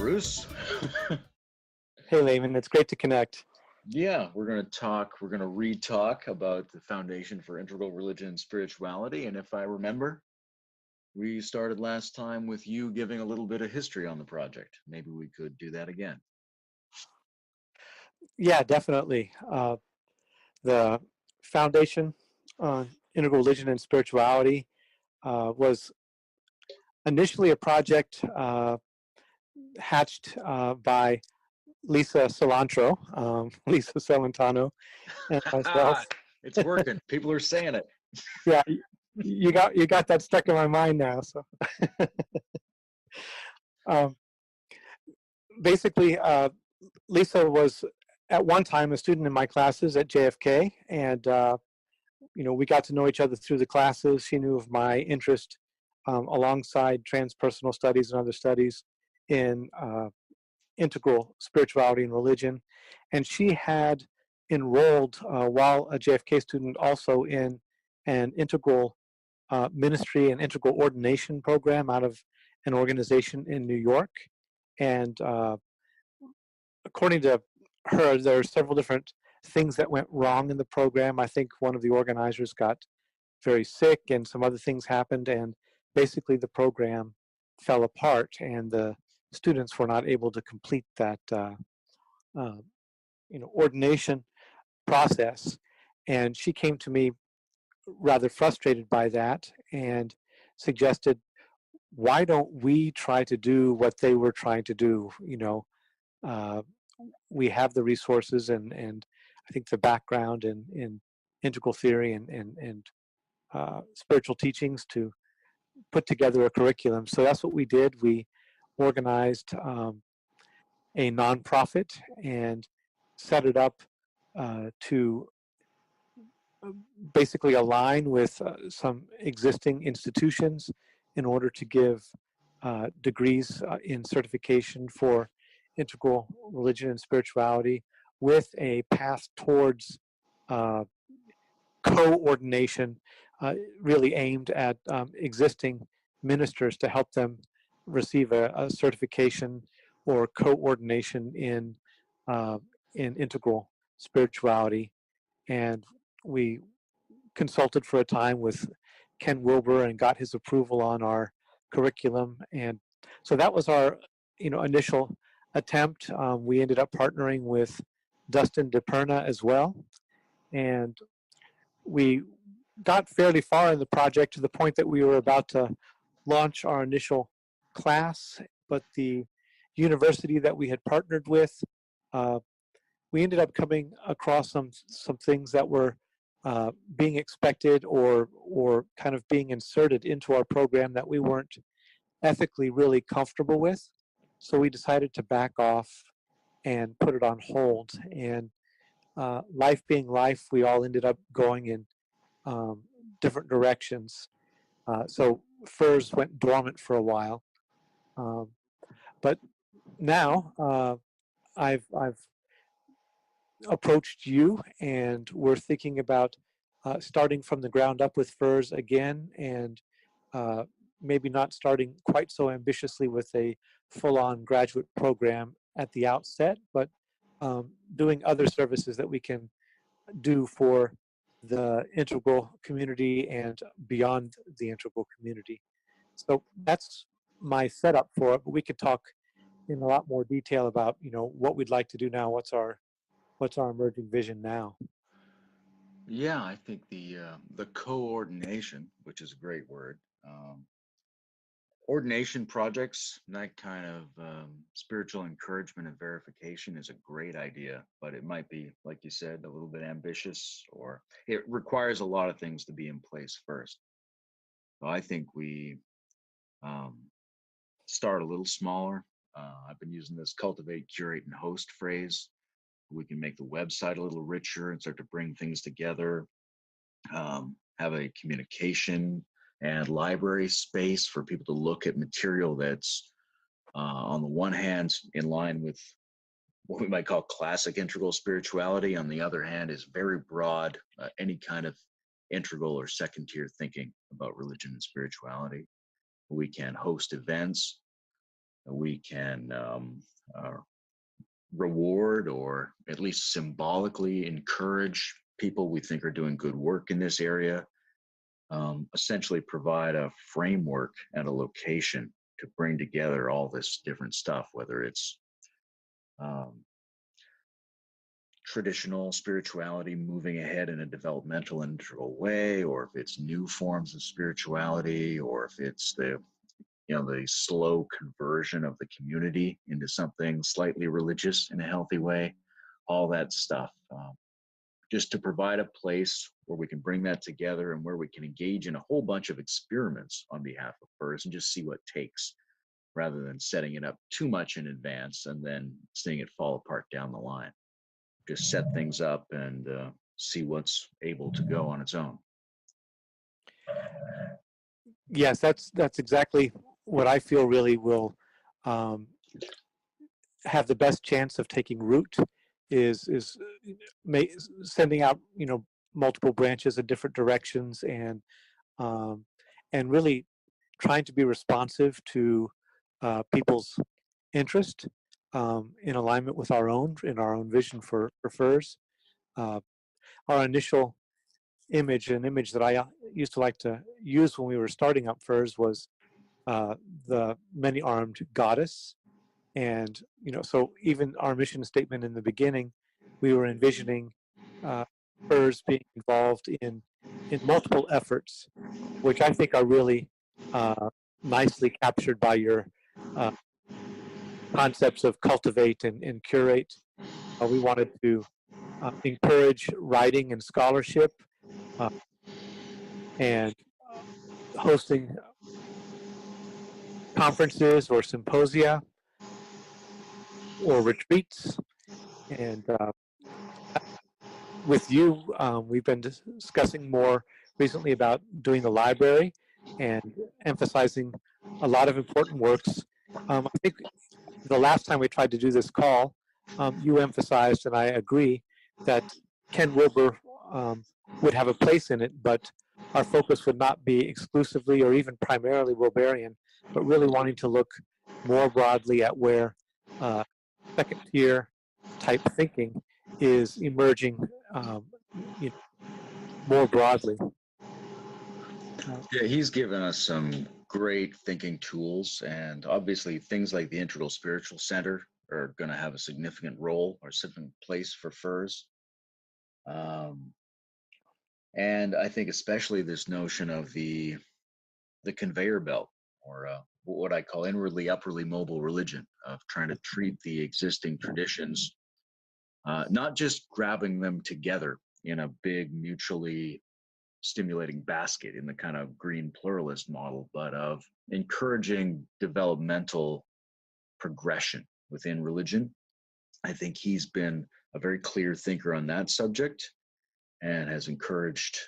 Bruce. Hey, Layman, it's great to connect. Yeah, we're going to re-talk about the foundation for integral religion and spirituality. And if I remember, we started last time with you giving a little bit of history on the project. Maybe we could do that again. Yeah, definitely. The Foundation on Integral Religion and Spirituality was initially a project hatched by Lisa Cilantro, Lisa Celentano, and myself. It's working. People are saying it. Yeah, you got that stuck in my mind now. So, um, basically, Lisa was at one time a student in my classes at JFK, and we got to know each other through the classes. She knew of my interest alongside transpersonal studies and other studies in integral spirituality and religion. And she had enrolled while a JFK student also in an integral ministry and integral ordination program out of an organization in New York. And according to her, there are several different things that went wrong in the program. I think one of the organizers got very sick and some other things happened, and basically the program fell apart and the students were not able to complete that ordination process. And she came to me rather frustrated by that and suggested, why don't we try to do what they were trying to do? We have the resources and I think the background in integral theory and spiritual teachings to put together a curriculum. So that's what we did. We organized a nonprofit and set it up to basically align with some existing institutions in order to give degrees in certification for integral religion and spirituality with a path towards co-ordination really aimed at existing ministers to help them receive a certification or co-ordination in integral spirituality. And we consulted for a time with Ken Wilbur and got his approval on our curriculum. And so that was our initial attempt. We ended up partnering with Dustin DePerna as well. And we got fairly far in the project to the point that we were about to launch our initial class, but the university that we had partnered with, we ended up coming across some things that were being expected or kind of being inserted into our program that we weren't ethically really comfortable with. So we decided to back off and put it on hold. And life being life, we all ended up going in different directions. So FERS went dormant for a while. But now I've approached you, and we're thinking about starting from the ground up with FERS again, and maybe not starting quite so ambitiously with a full-on graduate program at the outset, but doing other services that we can do for the integral community and beyond the integral community. So that's my setup for it, but we could talk in a lot more detail about what we'd like to do now, what's our emerging vision now. Yeah, I think the coordination, which is a great word, ordination projects, that kind of spiritual encouragement and verification is a great idea, but it might be, like you said, a little bit ambitious, or it requires a lot of things to be in place first. So I think we start a little smaller. I've been using this cultivate, curate, and host phrase. We can make the website a little richer and start to bring things together, have a communication and library space for people to look at material that's on the one hand in line with what we might call classic integral spirituality. On the other hand is very broad, any kind of integral or second tier thinking about religion and spirituality. We can host events. we can reward or at least symbolically encourage people we think are doing good work in this area. Essentially provide a framework and a location to bring together all this different stuff, whether it's um, traditional spirituality moving ahead in a developmental and integral way, or if it's new forms of spirituality, or if it's the slow conversion of the community into something slightly religious in a healthy way, all that stuff. Just to provide a place where we can bring that together and where we can engage in a whole bunch of experiments on behalf of FERS and just see what takes, rather than setting it up too much in advance and then seeing it fall apart down the line. Just set things up and see what's able to go on its own. Yes, that's exactly what I feel really will um, have the best chance of taking root is sending out multiple branches in different directions um, and really trying to be responsive to people's interest in alignment with our own vision for FERS. Our initial image, an image that I used to like to use when we were starting up FERS, was the many-armed goddess. And so even our mission statement in the beginning, we were envisioning FERS being involved in multiple efforts, which I think are really nicely captured by your concepts of cultivate and curate. We wanted to encourage writing and scholarship and hosting conferences or symposia or retreats. And with you, we've been discussing more recently about doing the library and emphasizing a lot of important works. I think the last time we tried to do this call, you emphasized, and I agree, that Ken Wilber would have a place in it, but our focus would not be exclusively or even primarily Wilberian, but really wanting to look more broadly at where second tier type thinking is emerging more broadly. Yeah, he's given us some great thinking tools, and obviously things like the Integral Spiritual Center are going to have a significant role or significant place for FERS. And I think especially this notion of the conveyor belt, or what I call inwardly, upwardly mobile religion, of trying to treat the existing traditions, not just grabbing them together in a big mutually stimulating basket in the kind of green pluralist model, but of encouraging developmental progression within religion. I think he's been a very clear thinker on that subject and has encouraged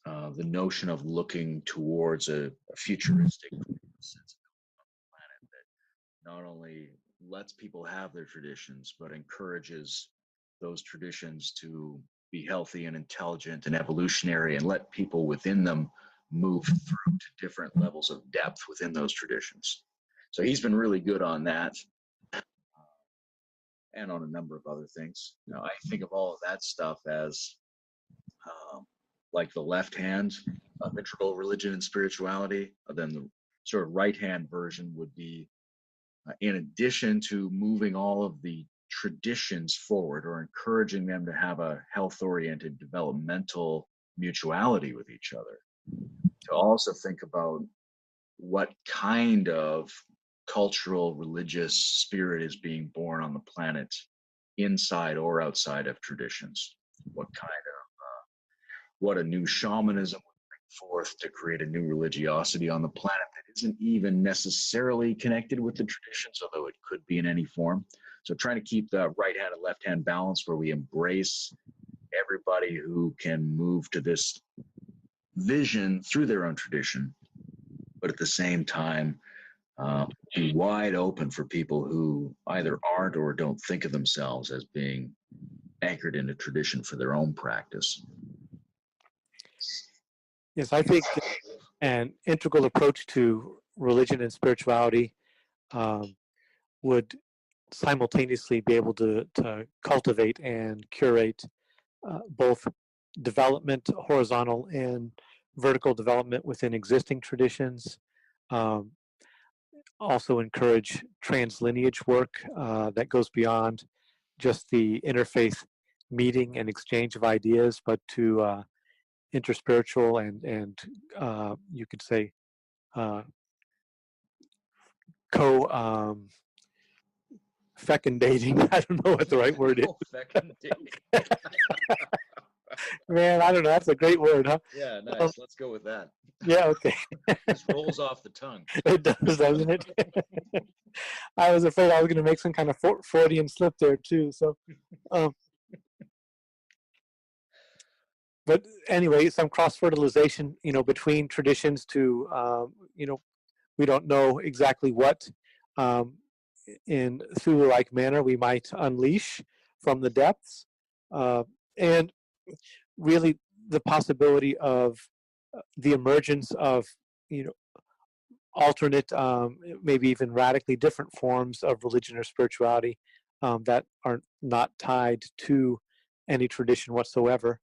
the notion of looking towards a futuristic sensibility on the planet that not only lets people have their traditions, but encourages those traditions to be healthy and intelligent and evolutionary, and let people within them move through to different levels of depth within those traditions. So he's been really good on that, and on a number of other things. I think of all of that stuff as like the left hand of integral religion and spirituality. Then the sort of right hand version would be, in addition to moving all of the traditions forward or encouraging them to have a health oriented developmental mutuality with each other, to also think about what kind of cultural religious spirit is being born on the planet, inside or outside of traditions. What a new shamanism would bring forth to create a new religiosity on the planet that isn't even necessarily connected with the traditions, although it could be in any form. So trying to keep the right hand and left hand balance, where we embrace everybody who can move to this vision through their own tradition, but at the same time be wide open for people who either aren't or don't think of themselves as being anchored in a tradition for their own practice. Yes, I think an integral approach to religion and spirituality would simultaneously be able to cultivate and curate both development, horizontal and vertical development within existing traditions. Um, Also encourage translineage work that goes beyond just the interfaith meeting and exchange of ideas, but to interspiritual and you could say uh, co fecundating. I don't know what the right word Fecundating. is. Man, I don't know. That's a great word, huh? Yeah, nice. Let's go with that. Yeah, okay. This rolls off the tongue. It does, doesn't it? I was afraid I was going to make some kind of Freudian slip there too. So, um, but anyway, some cross fertilization, between traditions to, we don't know exactly what in Thule-like manner we might unleash from the depths, and really the possibility of the emergence of, alternate, maybe even radically different forms of religion or spirituality that are not tied to any tradition whatsoever,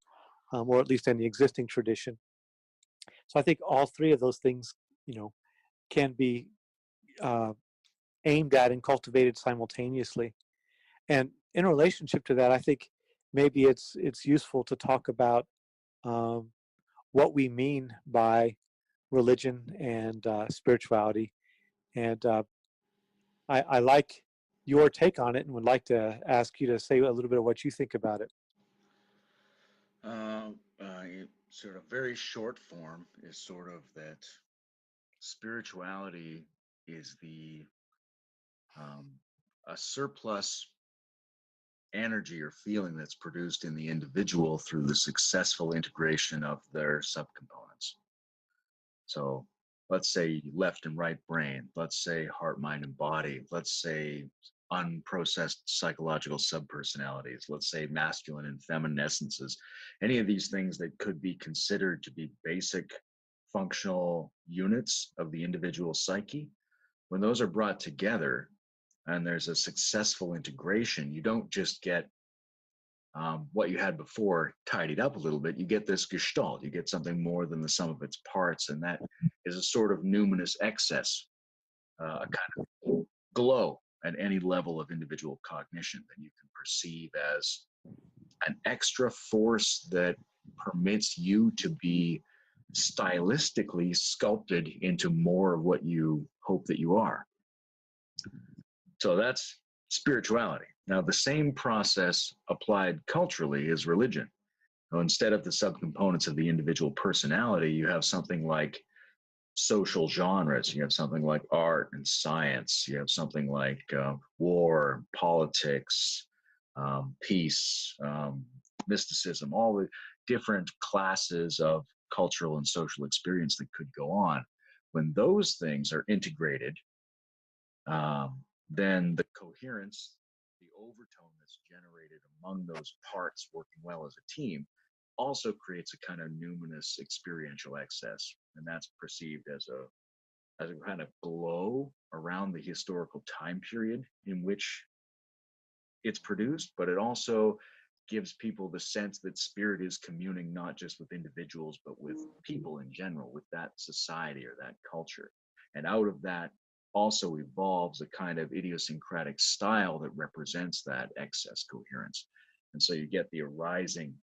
or at least any existing tradition. So I think all three of those things, can be uh, aimed at and cultivated simultaneously. And in relationship to that, I think maybe it's useful to talk about um, what we mean by religion and spirituality. And I like your take on it, and would like to ask you to say a little bit of what you think about it. Uh, Sort of very short form is sort of that spirituality is the um, a surplus energy or feeling that's produced in the individual through the successful integration of their subcomponents. So let's say left and right brain, let's say heart, mind, and body, let's say unprocessed psychological subpersonalities, let's say masculine and feminine essences, any of these things that could be considered to be basic functional units of the individual psyche, when those are brought together and there's a successful integration, you don't just get what you had before tidied up a little bit, you get this gestalt, you get something more than the sum of its parts. And that is a sort of numinous excess, a kind of glow at any level of individual cognition that you can perceive as an extra force that permits you to be stylistically sculpted into more of what you hope that you are. So that's spirituality. Now, the same process applied culturally is religion. So instead of the subcomponents of the individual personality, you have something like social genres. You have something like art and science. You have something like war, politics, peace, mysticism, all the different classes of cultural and social experience that could go on. When those things are integrated, then the coherence, the overtone that's generated among those parts working well as a team also creates a kind of numinous experiential excess. And that's perceived as a kind of glow around the historical time period in which it's produced, but it also gives people the sense that spirit is communing not just with individuals, but with people in general, with that society or that culture. And out of that also evolves a kind of idiosyncratic style that represents that excess coherence. And so you get the arising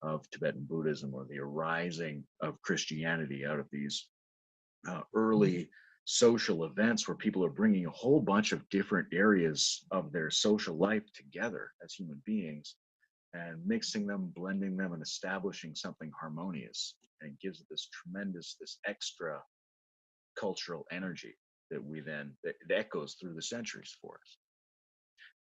of Tibetan Buddhism or the arising of Christianity out of these early social events where people are bringing a whole bunch of different areas of their social life together as human beings and mixing them, blending them, and establishing something harmonious. And it gives it this tremendous, this extra cultural energy that we then, that echoes through the centuries for us.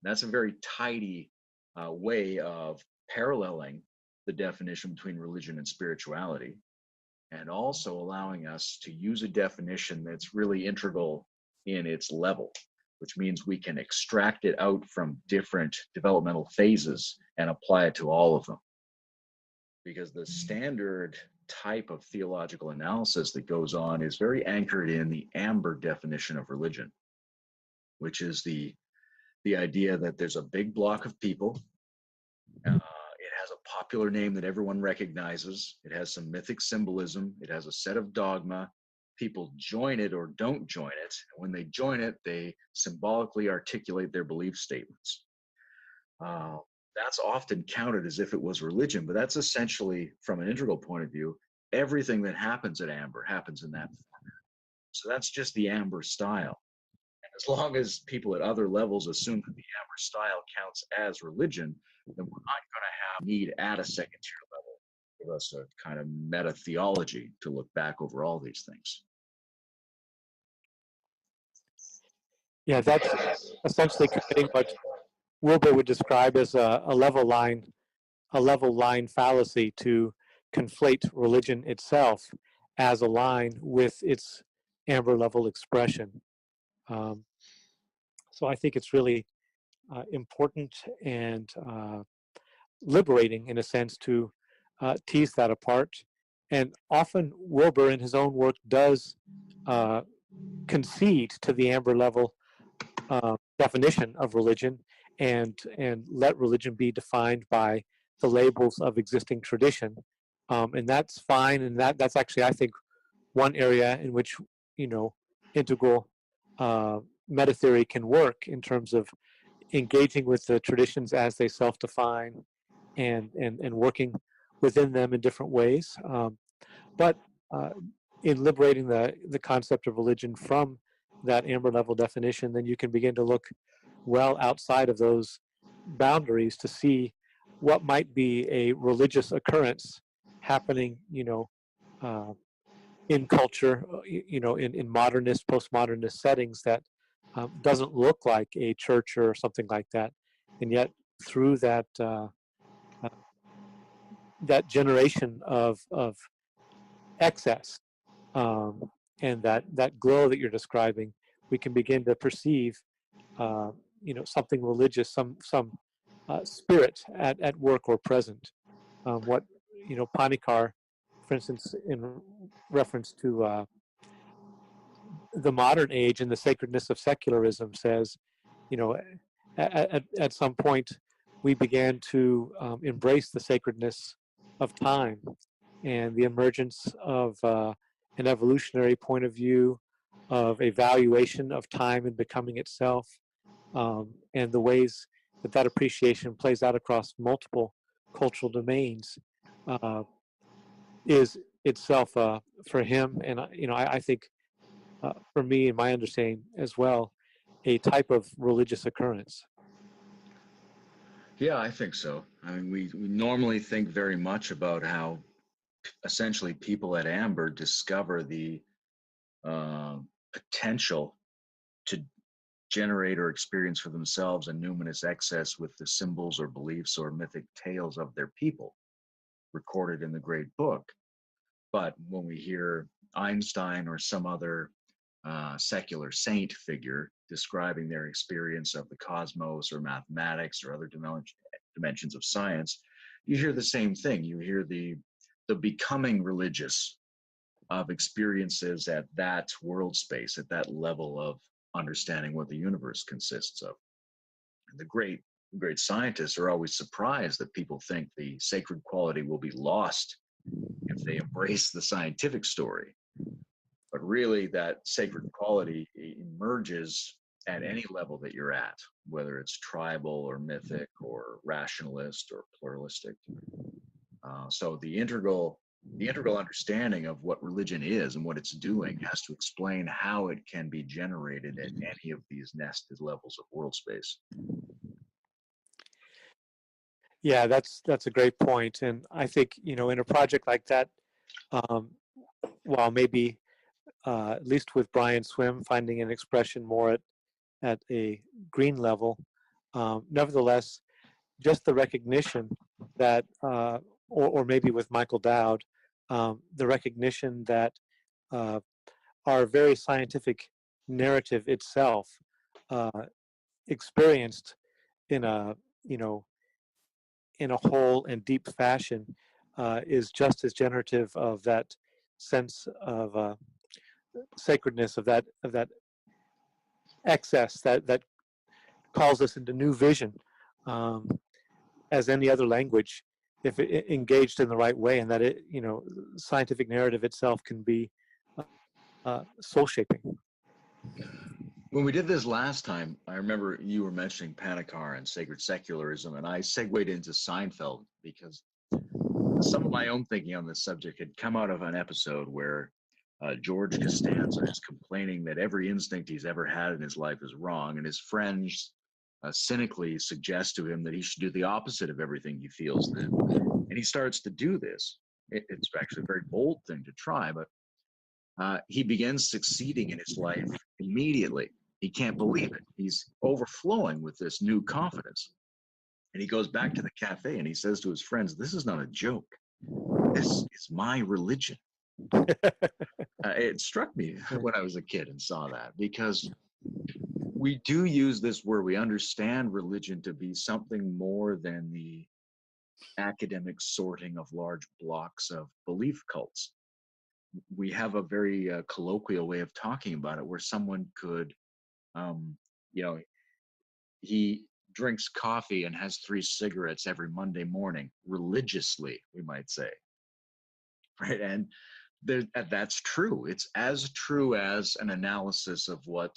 And that's a very tidy way of paralleling the definition between religion and spirituality, and also allowing us to use a definition that's really integral in its level, which means we can extract it out from different developmental phases and apply it to all of them. Because the standard type of theological analysis that goes on is very anchored in the amber definition of religion, which is the the idea that there's a big block of people. It has a popular name that everyone recognizes. It has some mythic symbolism. It has a set of dogma. People join it or don't join it. And when they join it, they symbolically articulate their belief statements. Uh, that's often counted as if it was religion, but that's essentially, from an integral point of view, everything that happens at Amber happens in that format. So that's just the Amber style. And as long as people at other levels assume that the Amber style counts as religion, then we're not going to have need at a second tier level give us a kind of meta theology to look back over all these things. Yeah, that's essentially committing what Wilbur would describe as a level line fallacy to conflate religion itself as a line with its amber level expression. Um, so I think it's really important and liberating, in a sense, to tease that apart. And often Wilbur, in his own work, does concede to the amber level definition of religion and let religion be defined by the labels of existing tradition, and that's fine. And that's actually, I think, one area in which integral meta theory can work in terms of engaging with the traditions as they self-define and working within them in different ways. But in liberating the concept of religion from that amber level definition, then you can begin to look well outside of those boundaries to see what might be a religious occurrence happening, uh, in culture, in modernist, postmodernist settings that doesn't look like a church or something like that, and yet through that generation of excess, um, and that glow that you're describing, we can begin to perceive, something religious, some spirit at work or present. What Panikar, for instance, in reference to the modern age and the sacredness of secularism, says, you know, at some point we began to embrace the sacredness of time and the emergence of an evolutionary point of view of a valuation of time and becoming itself, and the ways that appreciation plays out across multiple cultural domains is itself, for him, and I think for me and my understanding as well, a type of religious occurrence. Yeah, I think so. I mean, we normally think very much about how essentially people at Amber discover the uh, potential to generate or experience for themselves a numinous excess with the symbols or beliefs or mythic tales of their people recorded in the great book. But when we hear Einstein or some other secular saint figure describing their experience of the cosmos or mathematics or other dimensions of science, you hear the same thing. You hear the becoming religious of experiences at that world space, at that level of understanding what the universe consists of. And the great scientists are always surprised that people think the sacred quality will be lost if they embrace the scientific story. But really, that sacred quality emerges at any level that you're at, whether it's tribal or mythic or rationalist or pluralistic. So the integral understanding of what religion is and what it's doing has to explain how it can be generated at any of these nested levels of world space. Yeah, that's a great point, and I think in a project like that, um, while maybe at least with Brian Swim finding an expression more at a green level, nevertheless, just the recognition that, or maybe with Michael Dowd, the recognition that uh, our very scientific narrative itself, uh, experienced in a you know in a whole and deep fashion, is just as generative of that sense of sacredness, of that excess that calls us into new vision, um, as any other language, if it engaged in the right way, and that it, scientific narrative itself can be soul shaping. When we did this last time, I remember you were mentioning Panikar and sacred secularism, and I segued into Seinfeld because some of my own thinking on this subject had come out of an episode where George Costanza is complaining that every instinct he's ever had in his life is wrong, and his friends cynically suggest to him that he should do the opposite of everything he feels. And he starts to do this. It's actually a very bold thing to try, but he begins succeeding in his life immediately. He can't believe it. He's overflowing with this new confidence. And he goes back to the cafe and he says to his friends, "This is not a joke. This is my religion." It struck me when I was a kid and saw that, because we do use this word. We understand religion to be something more than the academic sorting of large blocks of belief cults. We have a very colloquial way of talking about it, where someone could, you know, he drinks coffee and has 3 cigarettes every Monday morning religiously, we might say, right? And that's true. It's as true as an analysis of what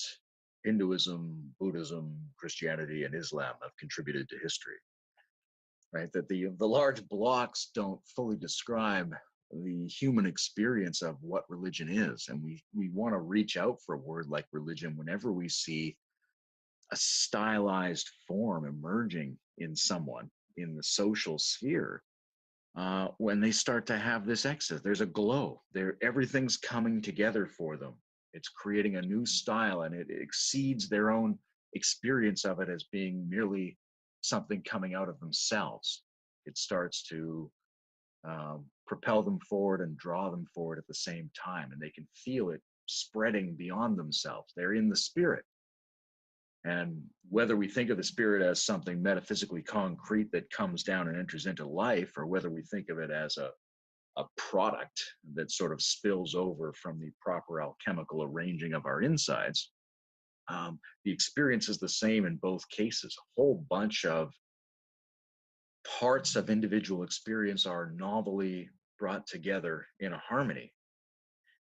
Hinduism, Buddhism, Christianity, and Islam have contributed to history, right? That the large blocks don't fully describe the human experience of what religion is, and we want to reach out for a word like religion whenever we see a stylized form emerging in someone in the social sphere. When they start to have this excess, there's a glow there, everything's coming together for them. It's creating a new style, and it exceeds their own experience of it as being merely something coming out of themselves. It starts to propel them forward and draw them forward at the same time, and they can feel it spreading beyond themselves. They're in the spirit. And whether we think of the spirit as something metaphysically concrete that comes down and enters into life, or whether we think of it as a product that sort of spills over from the proper alchemical arranging of our insides, the experience is the same in both cases. A whole bunch of parts of individual experience are novelly brought together in a harmony,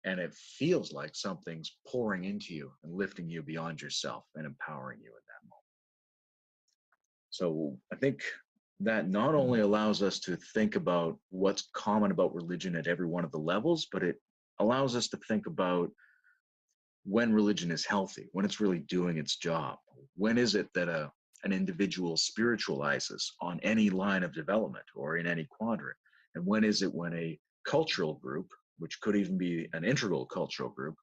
and it feels like something's pouring into you and lifting you beyond yourself and empowering you in that moment. So I think that not only allows us to think about what's common about religion at every one of the levels, but it allows us to think about when religion is healthy, when it's really doing its job. When is it that an individual spiritualizes on any line of development or in any quadrant? And when is it when a cultural group, which could even be an integral cultural group,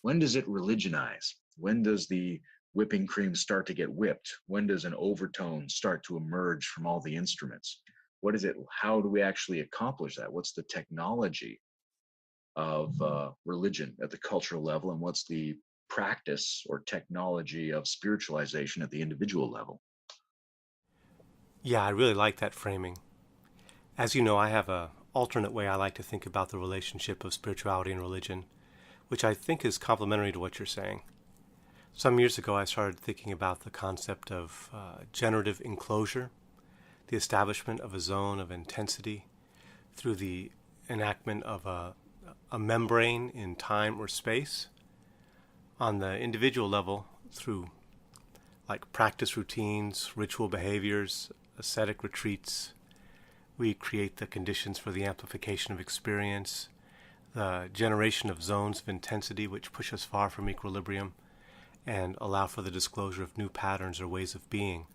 when does it religionize? When does the whipping cream start to get whipped? When does an overtone start to emerge from all the instruments? What is it? How do we actually accomplish that? What's the technology of religion at the cultural level, and what's the practice or technology of spiritualization at the individual level? Yeah, I really like that framing. As you know, I have a alternate way I like to think about the relationship of spirituality and religion, which I think is complementary to what you're saying. Some years ago, I started thinking about the concept of generative enclosure, the establishment of a zone of intensity through the enactment of a membrane in time or space. On the individual level, through like practice routines, ritual behaviors, ascetic retreats, we create the conditions for the amplification of experience, the generation of zones of intensity which push us far from equilibrium and allow for the disclosure of new patterns or ways of being.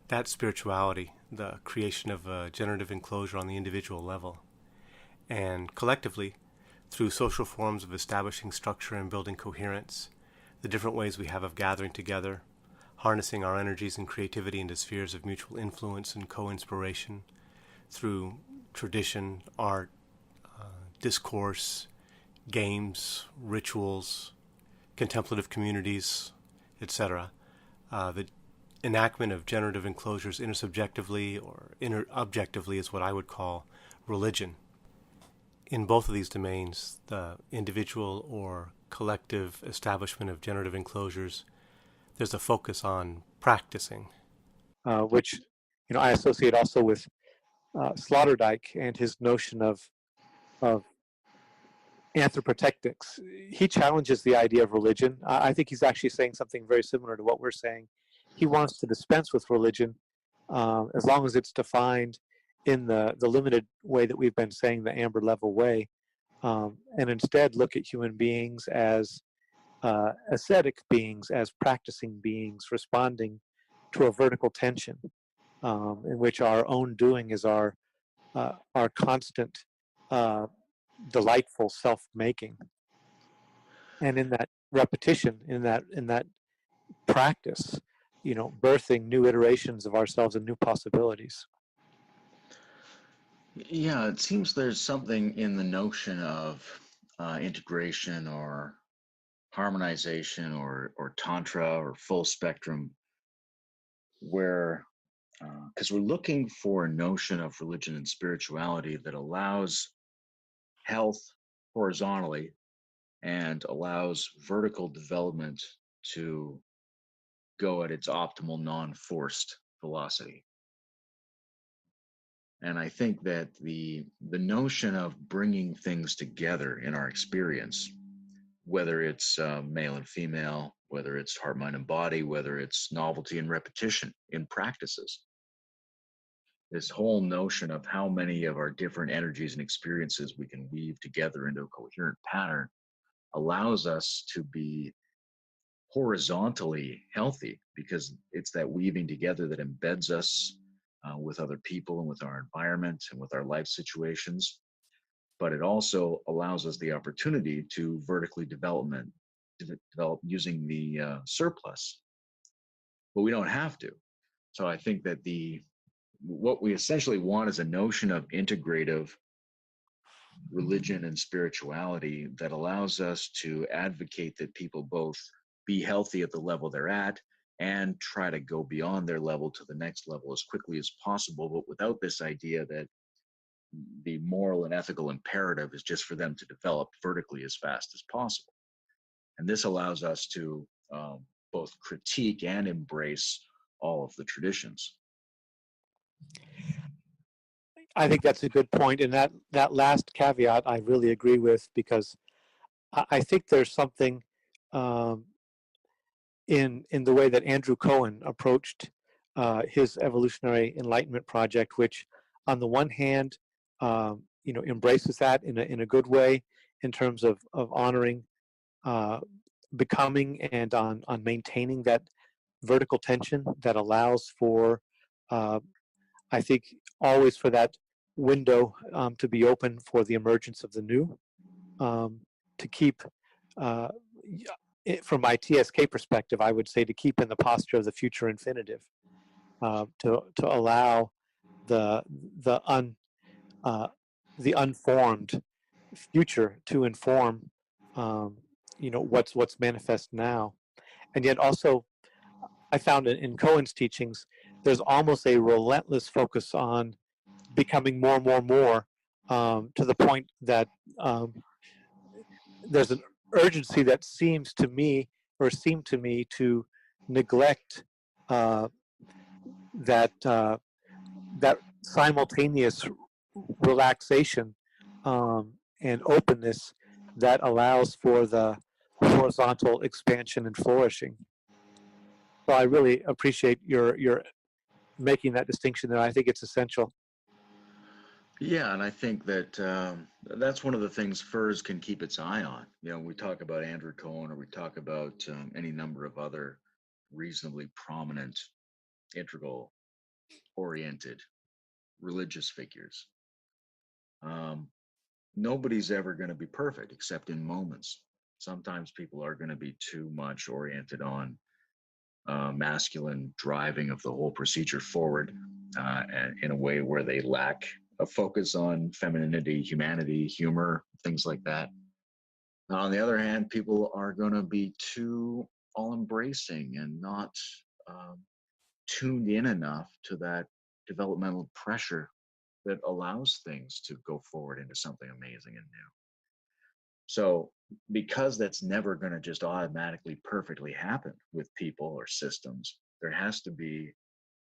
That's spirituality, the creation of a generative enclosure on the individual level. And collectively, through social forms of establishing structure and building coherence, the different ways we have of gathering together, harnessing our energies and creativity into spheres of mutual influence and co-inspiration, through tradition, art, discourse, games, rituals, contemplative communities, etc. The enactment of generative enclosures intersubjectively or interobjectively is what I would call religion. In both of these domains, the individual or collective establishment of generative enclosures, there's a focus on practicing. which I associate also with Sloterdijk and his notion of anthropotechnics. He challenges the idea of religion. I think he's actually saying something very similar to what we're saying. He wants to dispense with religion as long as it's defined in the limited way that we've been saying, the amber level way, and instead look at human beings as ascetic beings, as practicing beings, responding to a vertical tension in which our own doing is our constant delightful self-making, and in that repetition, in that practice, birthing new iterations of ourselves and new possibilities. Yeah, it seems there's something in the notion of integration or harmonization or tantra or full spectrum, where because we're looking for a notion of religion and spirituality that allows health horizontally and allows vertical development to go at its optimal non-forced velocity. And I think that the notion of bringing things together in our experience, whether it's male and female, whether it's heart, mind, and body, whether it's novelty and repetition in practices, this whole notion of how many of our different energies and experiences we can weave together into a coherent pattern allows us to be horizontally healthy, because it's that weaving together that embeds us with other people and with our environment and with our life situations. But it also allows us the opportunity to vertically develop using the surplus, but we don't have to. So I think that what we essentially want is a notion of integrative religion and spirituality that allows us to advocate that people both be healthy at the level they're at and try to go beyond their level to the next level as quickly as possible, but without this idea that the moral and ethical imperative is just for them to develop vertically as fast as possible. And this allows us to both critique and embrace all of the traditions. I think that's a good point, and that last caveat I really agree with, because I think there's something um, in the way that Andrew Cohen approached his evolutionary enlightenment project, which, on the one hand, embraces that in a good way in terms of honoring becoming and on maintaining that vertical tension that allows for, I think, always for that window to be open for the emergence of the new, to keep uh, from my TSK perspective, I would say to keep in the posture of the future infinitive, to allow the the un the unformed future to inform, what's manifest now. And yet also, I found in Cohen's teachings, there's almost a relentless focus on becoming more, to the point that there's an urgency that seemed to me to neglect uh, that simultaneous relaxation and openness that allows for the horizontal expansion and flourishing. So I really appreciate your making that distinction there. I think it's essential. Yeah, and I think that that's one of the things FERS can keep its eye on. We talk about Andrew Cohen, or we talk about any number of other reasonably prominent, integral oriented religious figures. Nobody's ever going to be perfect except in moments. Sometimes people are going to be too much oriented on masculine driving of the whole procedure forward, and in a way where they lack a focus on femininity, humanity, humor, things like that. On the other hand, people are going to be too all embracing and not um, tuned in enough to that developmental pressure that allows things to go forward into something amazing and new. So because that's never going to just automatically perfectly happen with people or systems, there has to be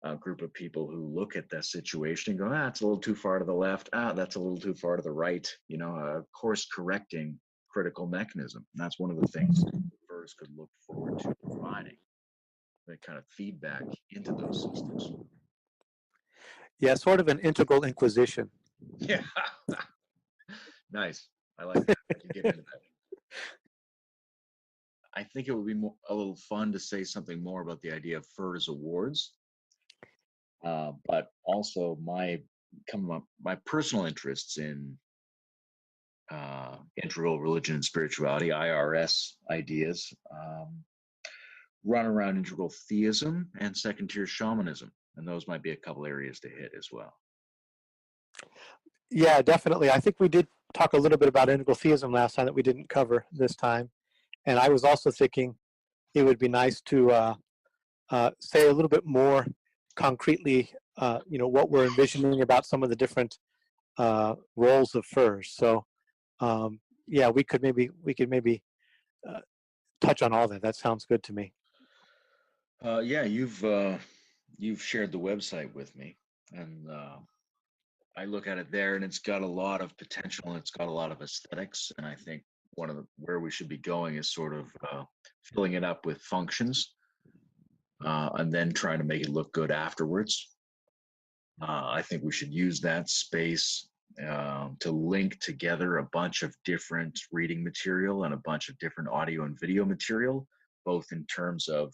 a group of people who look at that situation and go, ah, it's a little too far to the left. Ah, that's a little too far to the right. You know, a course correcting critical mechanism. And that's one of the things FERS could look forward to providing, that kind of feedback into those systems. Yeah, sort of an integral inquisition. Yeah. Nice. I like that. I can get into that. I think it would be a little fun to say something more about the idea of FERS awards, but also my personal interests in integral religion and spirituality, IRS ideas, run around integral theism and second tier shamanism, and those might be a couple areas to hit as well. Yeah, definitely. I think we did talk a little bit about integral theism last time that we didn't cover this time. And I was also thinking it would be nice to say a little bit more concretely, what we're envisioning about some of the different roles of FERS. So, yeah, we could maybe touch on all that. That sounds good to me. Yeah, you've shared the website with me, and I look at it there, and it's got a lot of potential, and it's got a lot of aesthetics, and I think where we should be going is sort of filling it up with functions, and then trying to make it look good afterwards. I think we should use that space to link together a bunch of different reading material and a bunch of different audio and video material, both in terms of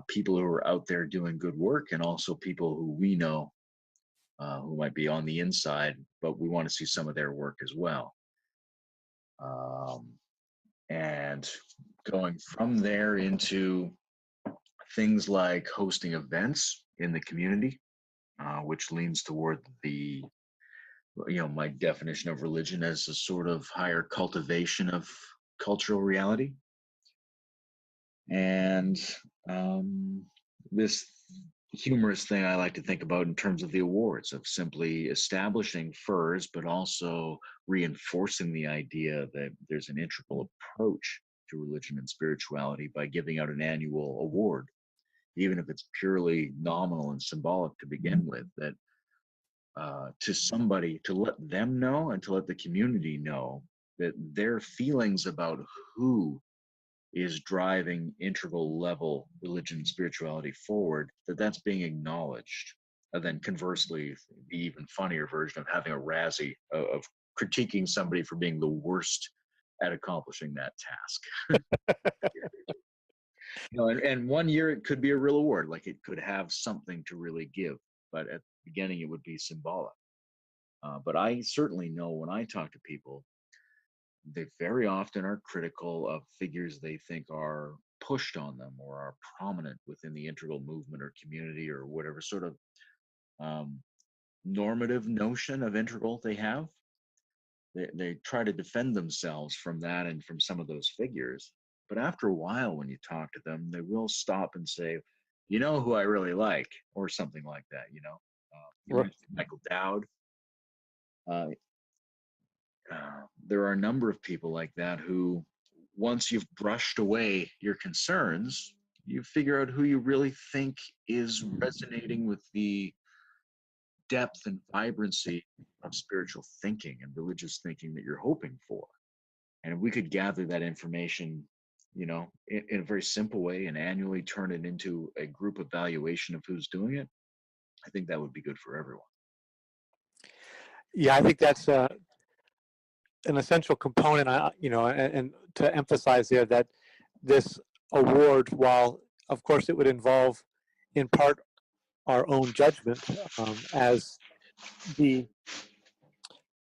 people who are out there doing good work and also people who we know who might be on the inside, but we want to see some of their work as well. And going from there into things like hosting events in the community, which leans toward my definition of religion as a sort of higher cultivation of cultural reality. And this humorous thing I like to think about in terms of the awards, of simply establishing FERS, but also reinforcing the idea that there's an integral approach to religion and spirituality by giving out an annual award, even if it's purely nominal and symbolic to begin with, that to somebody, to let them know and to let the community know that their feelings about who is driving integral level religion and spirituality forward, that's being acknowledged. And then conversely, the even funnier version of having a Razzie of critiquing somebody for being the worst at accomplishing that task. And 1 year it could be a real award, like it could have something to really give, but at the beginning it would be symbolic. But I certainly know when I talk to people, they very often are critical of figures they think are pushed on them or are prominent within the integral movement or community or whatever sort of normative notion of integral they have. They try to defend themselves from that and from some of those figures. But after a while, when you talk to them, they will stop and say, you know who I really like, or something like that, you Right. mentioned Michael Dowd. There are a number of people like that who, once you've brushed away your concerns, you figure out who you really think is resonating with the depth and vibrancy of spiritual thinking and religious thinking that you're hoping for. And if we could gather that information, in a very simple way and annually turn it into a group evaluation of who's doing it, I think that would be good for everyone. Yeah, I think that's an essential component, and to emphasize there that this award, while of course it would involve in part our own judgment as the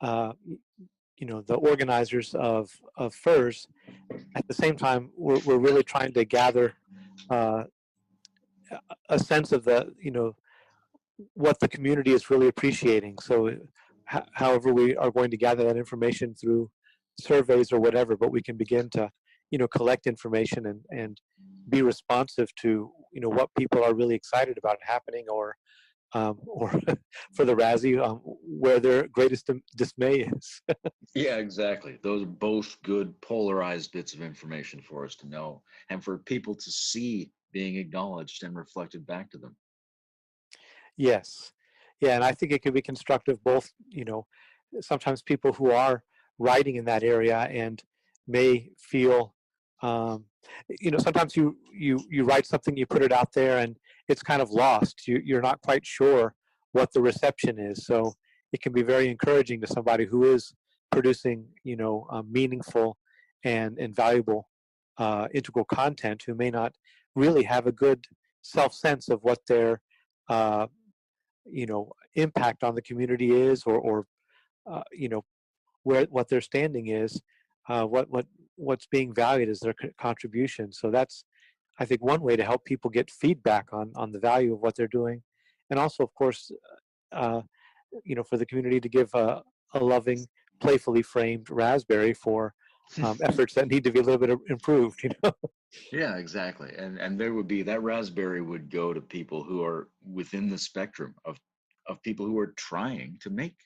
the organizers of FERS, at the same time we're really trying to gather a sense of what the community is really appreciating. So however we are going to gather that information through surveys or whatever, but we can begin to collect information and be responsive to what people are really excited about happening, or or for the Razzie, where their greatest dismay is. Yeah, exactly. Those are both good polarized bits of information for us to know and for people to see being acknowledged and reflected back to them. Yes. Yeah, and I think it can be constructive both, sometimes people who are writing in that area and may feel, sometimes you write something, you put it out there, and it's kind of lost. You're not quite sure what the reception is. So it can be very encouraging to somebody who is producing, meaningful and valuable integral content, who may not really have a good self-sense of what their uh, impact on the community is, or where what their standing is, what's being valued as their contribution. So that's, I think, one way to help people get feedback on the value of what they're doing, and also, of course, uh, for the community to give a loving, playfully framed raspberry for efforts that need to be a little bit improved. Yeah, exactly. And there would be that raspberry would go to people who are within the spectrum of people who are trying to make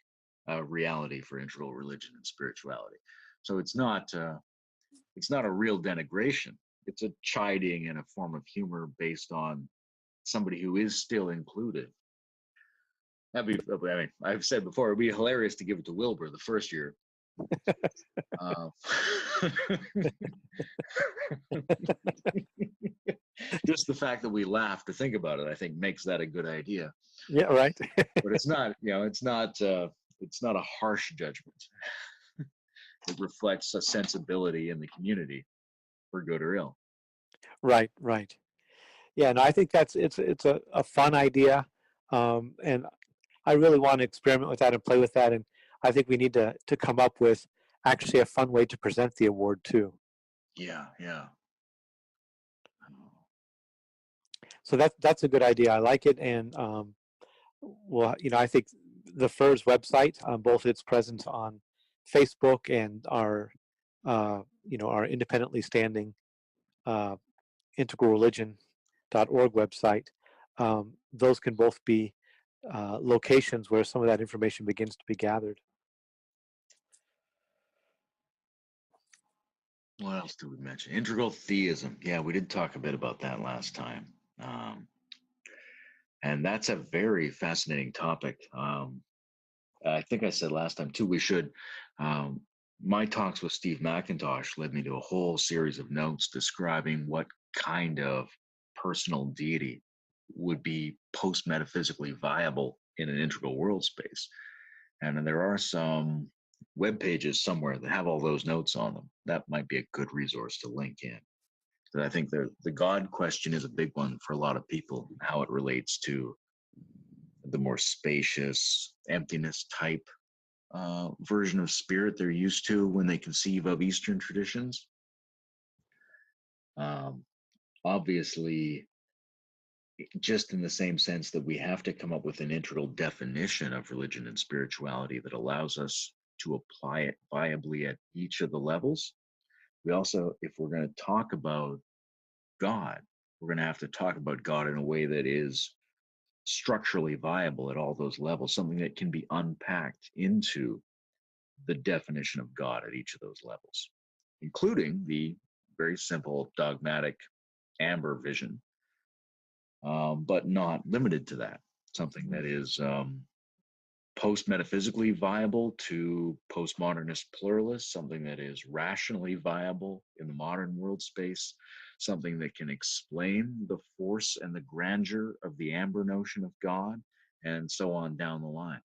a reality for integral religion and spirituality. So it's not a real denigration. It's a chiding and a form of humor based on somebody who is still included. I mean, I've said before, it'd be hilarious to give it to Wilbur the first year. Uh, just the fact that we laugh to think about it, I think, makes that a good idea. Yeah, right. But it's not, it's not a harsh judgment. It reflects a sensibility in the community, for good or ill. Right, right. Yeah, no, I think it's a fun idea, and I really want to experiment with that and play with that. And I think we need to come up with actually a fun way to present the award too. Yeah, yeah. So that's a good idea. I like it, and well, I think the FERS website, both its presence on Facebook and our independently standing uh, integralreligion.org website, those can both be locations where some of that information begins to be gathered. What else did we mention? Integral theism. Yeah, we did talk a bit about that last time. Um, and that's a very fascinating topic. I think I said last time too, we should. Um, my talks with Steve McIntosh led me to a whole series of notes describing what kind of personal deity would be post metaphysically viable in an integral world space. And there are some web pages somewhere that have all those notes on them. That might be a good resource to link in. But I think the God question is a big one for a lot of people, how it relates to the more spacious emptiness type version of spirit they're used to when they conceive of Eastern traditions. Um, Obviously, just in the same sense that we have to come up with an integral definition of religion and spirituality that allows us to apply it viably at each of the levels. We also, if we're going to talk about God, we're going to have to talk about God in a way that is structurally viable at all those levels, something that can be unpacked into the definition of God at each of those levels, including the very simple dogmatic amber vision, but not limited to that. Something that is post metaphysically viable to postmodernist pluralists, something that is rationally viable in the modern world space, something that can explain the force and the grandeur of the amber notion of God, and so on down the line.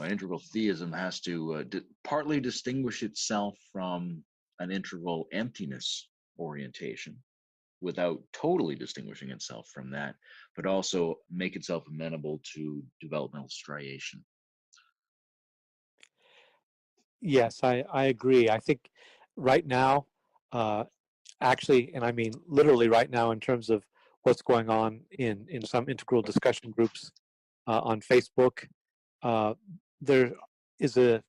Integral theism has to partly distinguish itself from an integral emptiness orientation without totally distinguishing itself from that, but also make itself amenable to developmental striation. Yes, I agree. I think right now, uh, actually, and I mean literally right now, in terms of what's going on in some integral discussion groups on Facebook, uh, there is a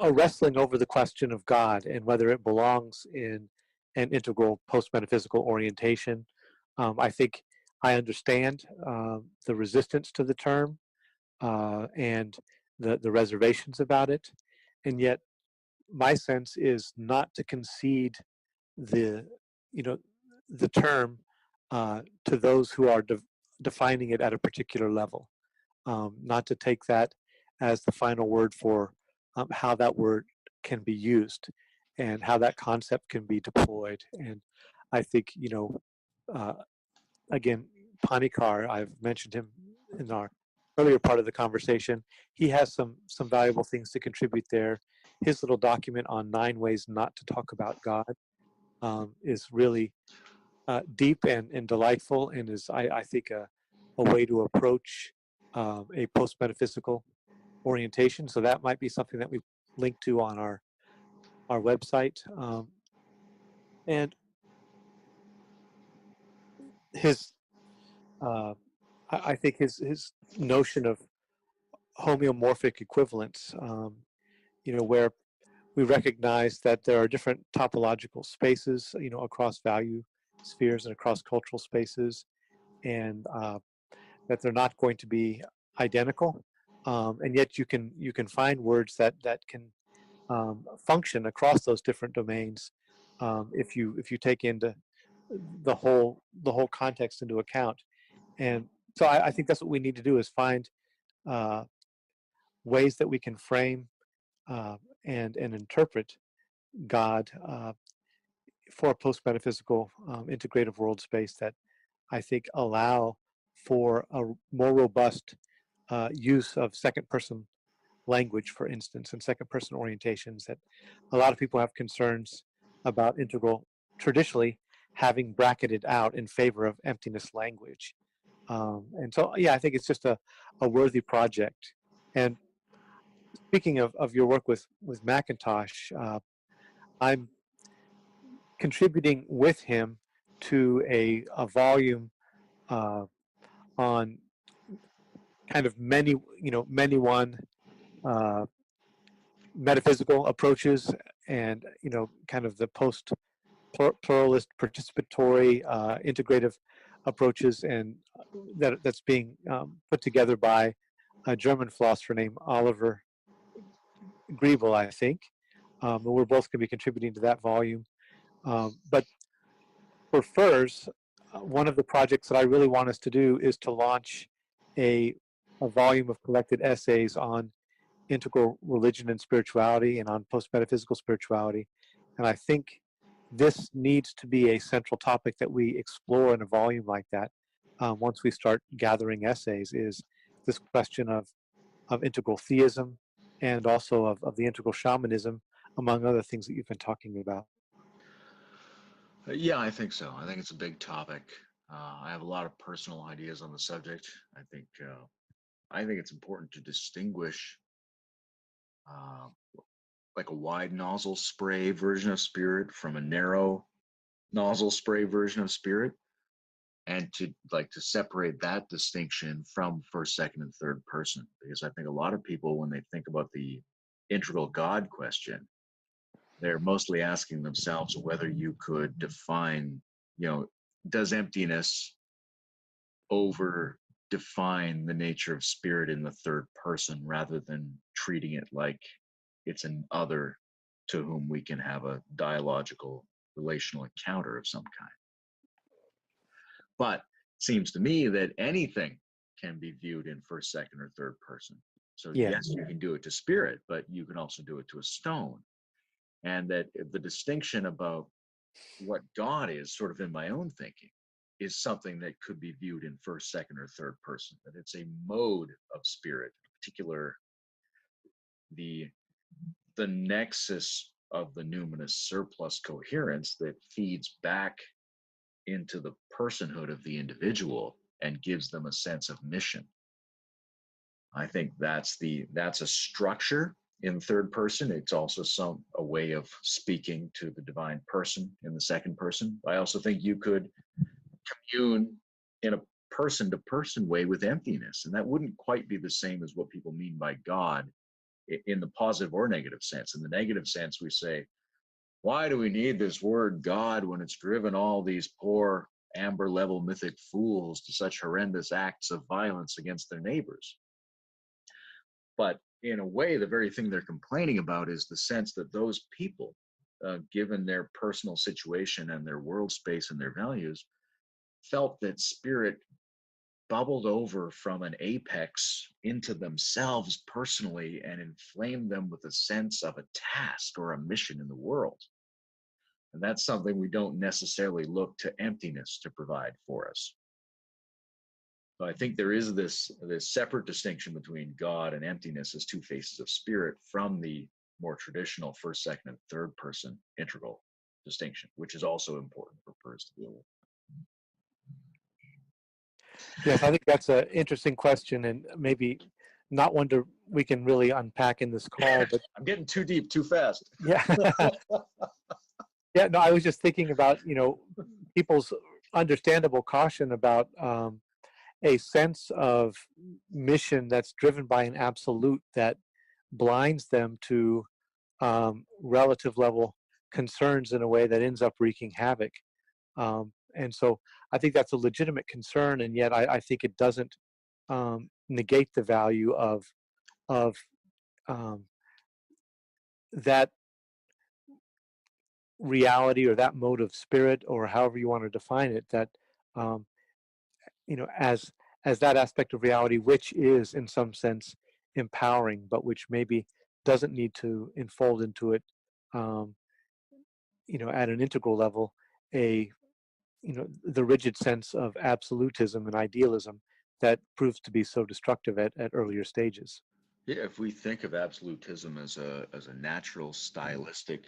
wrestling over the question of God and whether it belongs in an integral post-metaphysical orientation. I think I understand the resistance to the term and the reservations about it, and yet my sense is not to concede the you know the term to those who are defining it at a particular level, not to take that as the final word for how that word can be used and how that concept can be deployed. And I think, uh, again, Panikar, I've mentioned him in our earlier part of the conversation. He has some valuable things to contribute there. His little document on 9 ways not to talk about God is really deep and delightful, and is, I think, a way to approach a post-metaphysical orientation. So that might be something that we link to on our website. And his, I think his notion of homeomorphic equivalence, where we recognize that there are different topological spaces, across value spheres and across cultural spaces, and that they're not going to be identical, and yet you can find words that can function across those different domains if you take into the whole context into account. And so I think that's what we need to do, is find uh, ways that we can frame and interpret God for a post-metaphysical integrative world space that I think allow for a more robust use of second-person language, for instance, and second-person orientations, that a lot of people have concerns about integral traditionally having bracketed out in favor of emptiness language. And so, yeah, I think it's just a worthy project. And speaking of your work with Macintosh, I'm contributing with him to a volume uh, on kind of many one uh, metaphysical approaches, and kind of the post pluralist participatory integrative approaches, and that's being put together by a German philosopher named Oliver Griebel, I think. And we're both going to be contributing to that volume. But for FERS, one of the projects that I really want us to do is to launch a volume of collected essays on integral religion and spirituality and on post-metaphysical spirituality. And I think this needs to be a central topic that we explore in a volume like that once we start gathering essays, is this question of integral theism and also of the integral shamanism, among other things that you've been talking about. Yeah, I think so. I think it's a big topic. I have a lot of personal ideas on the subject. I think it's important to distinguish uh, like a wide nozzle spray version of spirit from a narrow nozzle spray version of spirit, and to separate that distinction from first, second, and third person. Because I think a lot of people, when they think about the integral God question, they're mostly asking themselves whether you could define, does emptiness over define the nature of spirit in the third person, rather than treating it like it's an other to whom we can have a dialogical relational encounter of some kind. But it seems to me that anything can be viewed in first, second, or third person. So Yeah. yes, you can do it to spirit, but you can also do it to a stone. And that the distinction about what God is, sort of in my own thinking, is something that could be viewed in first, second, or third person. That it's a mode of spirit, in particular the nexus of the numinous surplus coherence that feeds back into the personhood of the individual and gives them a sense of mission. I think that's a structure in third person. It's also a way of speaking to the divine person in the second person. I also think you could commune in a person to person way with emptiness, and that wouldn't quite be the same as what people mean by God in the positive or negative sense. In the negative sense, we say, why do we need this word God when it's driven all these poor amber level mythic fools to such horrendous acts of violence against their neighbors. But in a way, the very thing they're complaining about is the sense that those people, given their personal situation and their world space and their values, felt that spirit bubbled over from an apex into themselves personally and inflamed them with a sense of a task or a mission in the world. And that's something we don't necessarily look to emptiness to provide for us. So I think there is this separate distinction between God and emptiness as two faces of spirit from the more traditional first, second, and third person integral distinction, which is also important for prayers to deal with. Yes, I think that's an interesting question, and maybe not one we can really unpack in this call. But I'm getting too deep, too fast. yeah, yeah. No, I was just thinking about people's understandable caution about a sense of mission that's driven by an absolute that blinds them to relative level concerns in a way that ends up wreaking havoc. And so I think that's a legitimate concern, and yet I think it doesn't negate the value of um, that reality or that mode of spirit, or however you want to define it, that um, as that aspect of reality which is in some sense empowering, but which maybe doesn't need to enfold into it um, at an integral level a the rigid sense of absolutism and idealism that proves to be so destructive at earlier stages. Yeah, if we think of absolutism as a natural stylistic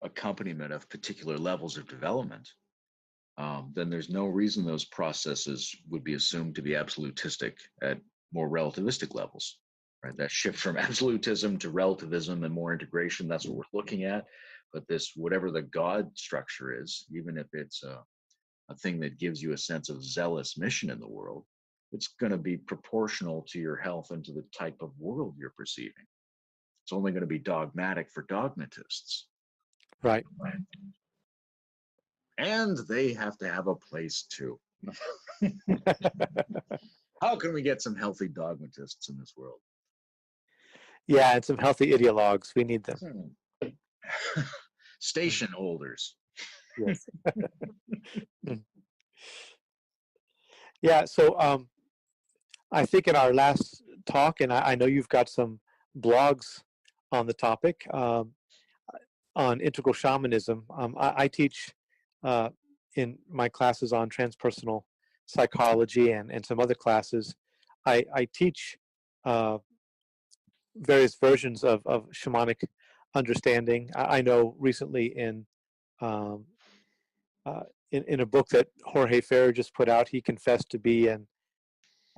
accompaniment of particular levels of development, then there's no reason those processes would be assumed to be absolutistic at more relativistic levels. Right, that shift from absolutism to relativism and more integration, that's what we're looking at. But this, whatever the God structure is, even if it's a thing that gives you a sense of zealous mission in the world, it's going to be proportional to your health and to the type of world you're perceiving. It's only going to be dogmatic for dogmatists. Right. And they have to have a place too. How can we get some healthy dogmatists in this world? Yeah, and some healthy ideologues. We need them. Station holders. Yes. Yeah, so I think in our last talk, and I know you've got some blogs on the topic on integral shamanism. I teach in my classes on transpersonal psychology and some other classes. I teach various versions of shamanic understanding. I know recently um, in a book that Jorge Ferrer just put out, he confessed to be an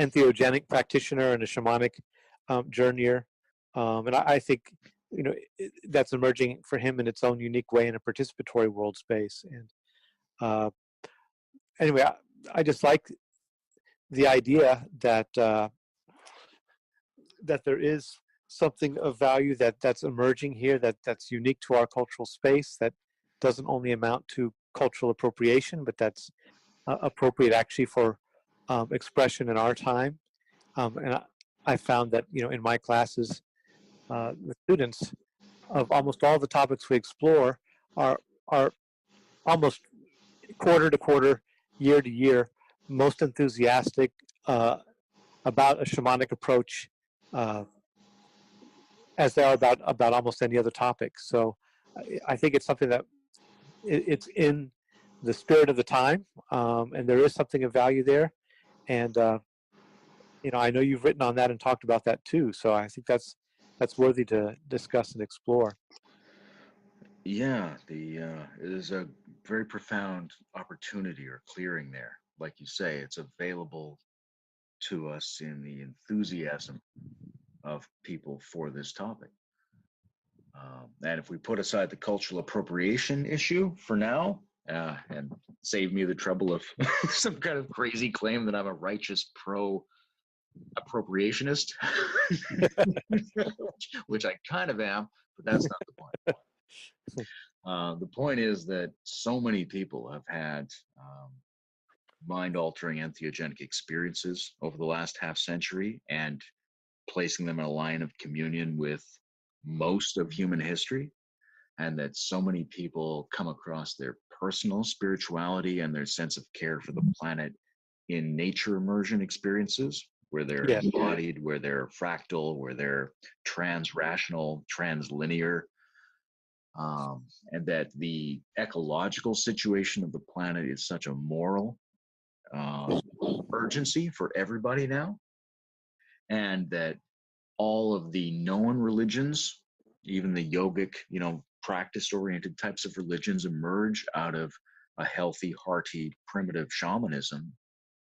entheogenic practitioner and a shamanic journeyer. And I think that's emerging for him in its own unique way in a participatory world space. And anyway, I just like the idea that that there is something of value that's emerging here that's unique to our cultural space, that doesn't only amount to cultural appropriation, but that's appropriate actually for expression in our time. And I found that in my classes, the students of almost all the topics we explore are almost quarter to quarter, year to year, most enthusiastic about a shamanic approach as they are about almost any other topic. So I think it's something that it's in the spirit of the time, and there is something of value there. And I know you've written on that and talked about that too. So I think that's worthy to discuss and explore. Yeah, it is a very profound opportunity or clearing there. Like you say, it's available to us in the enthusiasm of people for this topic. And if we put aside the cultural appropriation issue for now, and save me the trouble of some kind of crazy claim that I'm a righteous pro-appropriationist, which I kind of am, but that's not the point. The point is that so many people have had mind-altering entheogenic experiences over the last half century and placing them in a line of communion with most of human history, and that so many people come across their personal spirituality and their sense of care for the planet in nature immersion experiences, where they're Yeah. embodied, where they're fractal, where they're trans-rational, trans-linear, and that the ecological situation of the planet is such a moral urgency for everybody now, and that all of the known religions, even the yogic, practice-oriented types of religions, emerge out of a healthy, hearty, primitive shamanism.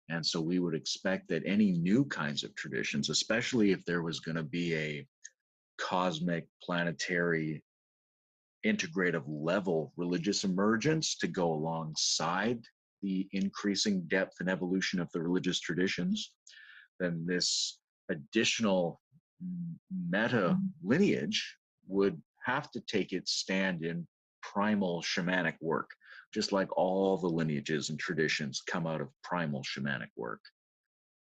And so we would expect that any new kinds of traditions, especially if there was going to be a cosmic, planetary, integrative level religious emergence to go alongside the increasing depth and evolution of the religious traditions, then this additional meta lineage would have to take its stand in primal shamanic work, just like all the lineages and traditions come out of primal shamanic work,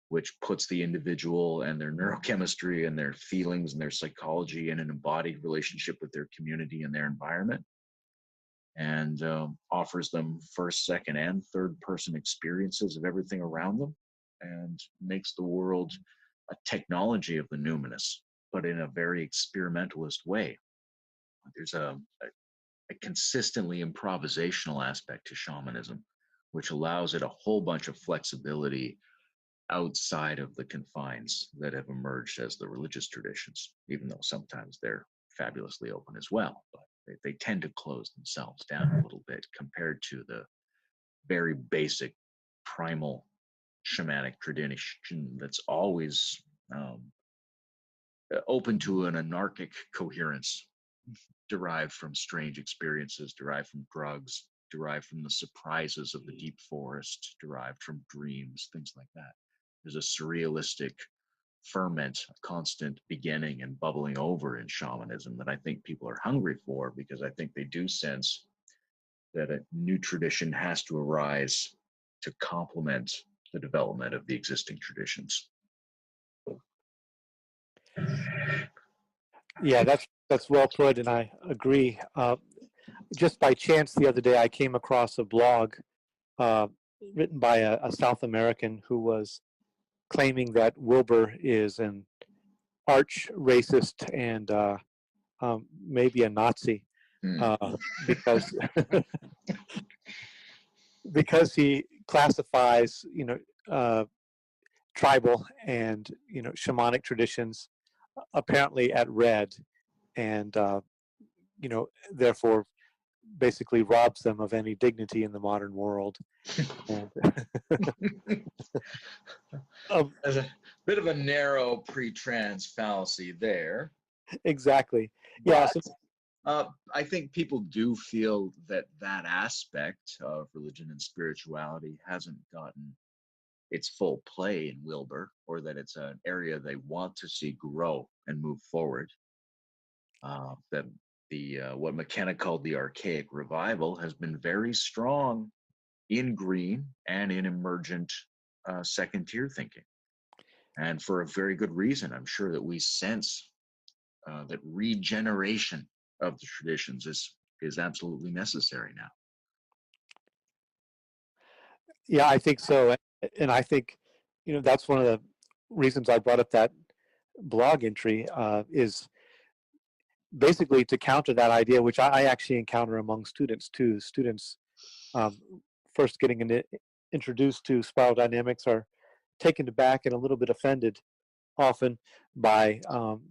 which puts the individual and their neurochemistry and their feelings and their psychology in an embodied relationship with their community and their environment, and offers them first, second, and third person experiences of everything around them, and makes the world a technology of the numinous, but in a very experimentalist way. There's a consistently improvisational aspect to shamanism, which allows it a whole bunch of flexibility outside of the confines that have emerged as the religious traditions, even though sometimes they're fabulously open as well. But they tend to close themselves down a little bit compared to the very basic primal shamanic tradition that's always open to an anarchic coherence derived from strange experiences, derived from drugs, derived from the surprises of the deep forest, derived from dreams, things like that. There's a surrealistic ferment, a constant beginning and bubbling over in shamanism that I think people are hungry for, because I think they do sense that a new tradition has to arise to complement the development of the existing traditions. Yeah, that's well put, and I agree. Just by chance, the other day, I came across a blog uh, written by a South American who was claiming that Wilbur is an arch racist and maybe a Nazi because because he classifies tribal and shamanic traditions apparently at red, and therefore basically robs them of any dignity in the modern world. And, There's a bit of a narrow pre-trans fallacy there. exactly. But, Yeah. So, I think people do feel that that aspect of religion and spirituality hasn't gotten its full play in Wilbur, or that it's an area they want to see grow and move forward. That the what McKenna called the archaic revival has been very strong in green and in emergent second tier thinking, and for a very good reason. I'm sure that we sense that regeneration of the traditions is absolutely necessary now. yeah, I think so, and I think that's one of the reasons I brought up that blog entry is basically to counter that idea, which I actually encounter among students too. Students um, first getting introduced to spiral dynamics are taken aback and a little bit offended often by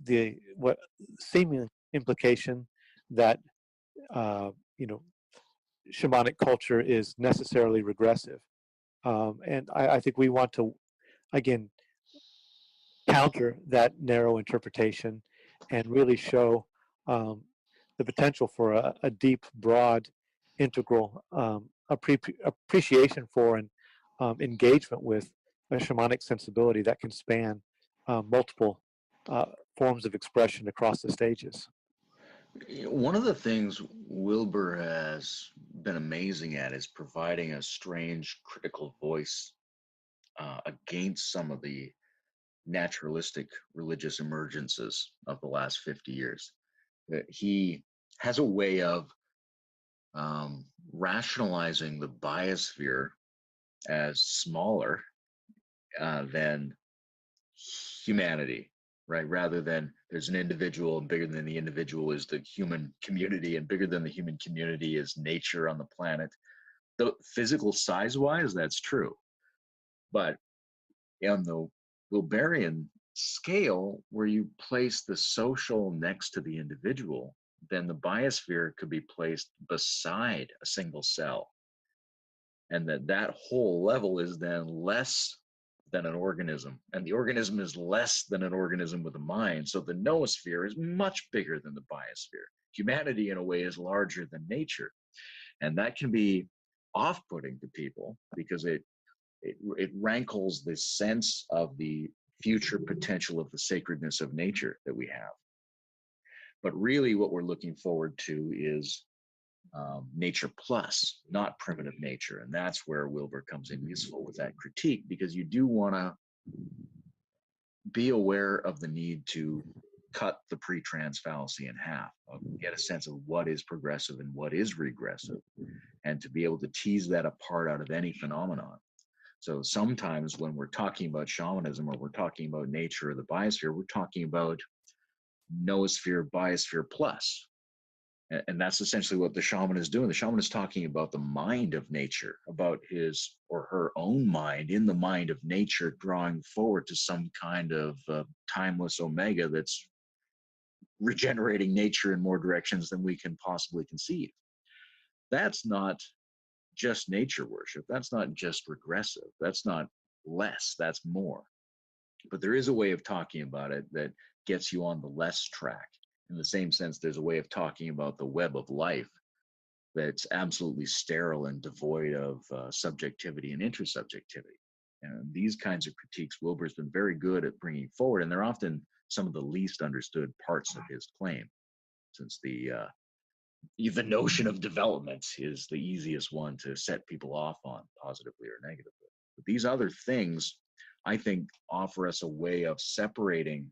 the what seeming implication that uh, you know shamanic culture is necessarily regressive, and I think we want to again counter that narrow interpretation and really show the potential for a deep, broad, integral appreciation for and engagement with a shamanic sensibility that can span multiple forms of expression across the stages. One of the things Wilbur has been amazing at is providing a strange critical voice against some of the naturalistic religious emergences of the last 50 years. He has a way of rationalizing the biosphere as smaller than humanity, right? Rather than there's an individual, and bigger than the individual is the human community, and bigger than the human community is nature on the planet. The physical size wise, that's true. But on the Wilberian scale, where you place the social next to the individual, then the biosphere could be placed beside a single cell. And that whole level is then less than an organism. And the organism is less than an organism with a mind. So the noosphere is much bigger than the biosphere. Humanity, in a way, is larger than nature. And that can be off-putting to people because it rankles the sense of the future potential of the sacredness of nature that we have. But really what we're looking forward to is nature plus, not primitive nature. And that's where Wilber comes in useful with that critique, because you do want to be aware of the need to cut the pre-trans fallacy in half, get a sense of what is progressive and what is regressive, and to be able to tease that apart out of any phenomenon. So sometimes when we're talking about shamanism or we're talking about nature or the biosphere, we're talking about noosphere, biosphere plus. And that's essentially what the shaman is doing. The shaman is talking about the mind of nature, about his or her own mind in the mind of nature, drawing forward to some kind of timeless omega that's regenerating nature in more directions than we can possibly conceive. That's not just nature worship. That's not just regressive. That's not less. That's more. But there is a way of talking about it that gets you on the less track. In the same sense, there's a way of talking about the web of life that's absolutely sterile and devoid of subjectivity and intersubjectivity. And these kinds of critiques, Wilber's been very good at bringing forward, and they're often some of the least understood parts of his claim, since the notion of development is the easiest one to set people off on, positively or negatively. But these other things, I think, offer us a way of separating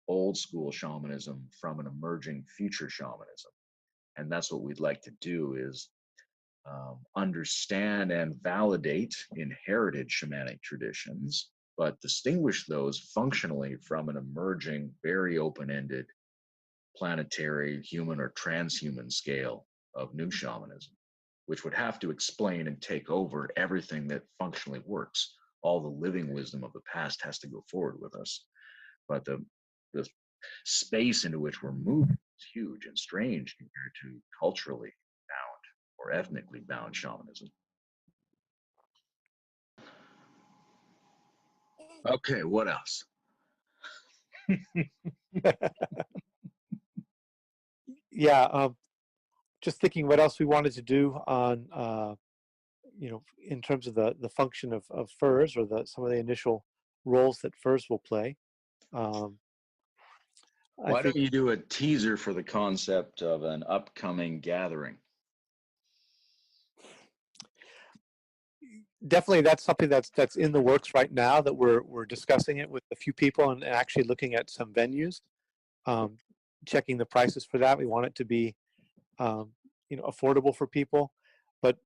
old school shamanism from an emerging future shamanism. And that's what we'd like to do, is understand and validate inherited shamanic traditions, but distinguish those functionally from an emerging, very open-ended, planetary, human or transhuman scale of new shamanism, which would have to explain and take over everything that functionally works. All the living wisdom of the past has to go forward with us. But the space into which we're moving is huge and strange compared to culturally bound or ethnically bound shamanism. Okay, what else? Yeah, just thinking what else we wanted to do on, in terms of the function of furs, or some of the initial roles that furs will play. Why don't you do a teaser for the concept of an upcoming gathering? Definitely, that's something that's in the works right now, that we're discussing it with a few people and actually looking at some venues, checking the prices for that. We want it to be, affordable for people, but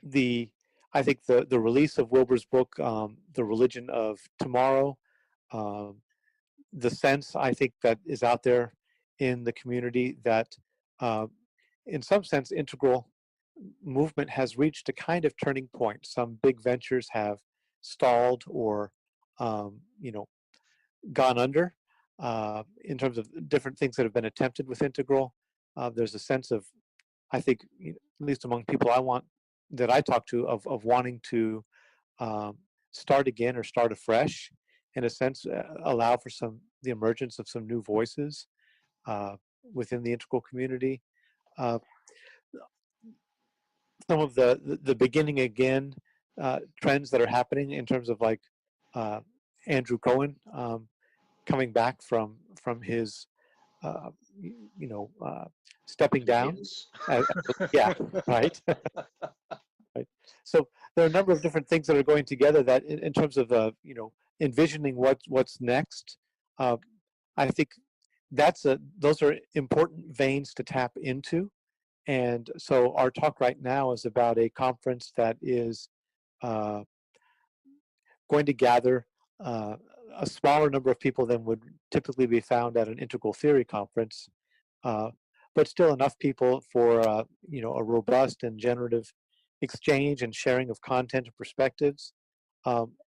I think the release of Wilber's book, The Religion of Tomorrow, the sense I think that is out there in the community that, in some sense, integral movement has reached a kind of turning point. Some big ventures have stalled or, gone under, in terms of different things that have been attempted with integral. There's a sense of, I think, at least among people that I talk to, of wanting to start again or start afresh, in a sense, allow for the emergence of some new voices within the integral community. Some of the beginning again trends that are happening in terms of, like, Andrew Cohen coming back from his stepping down. Yes. Yeah, right. Right. So there are a number of different things that are going together that, in terms of envisioning what's next. Uh, I think those are important veins to tap into. And so our talk right now is about a conference that is uh, going to gather uh, a smaller number of people than would typically be found at an integral theory conference, uh, but still enough people for a robust and generative exchange and sharing of content and perspectives,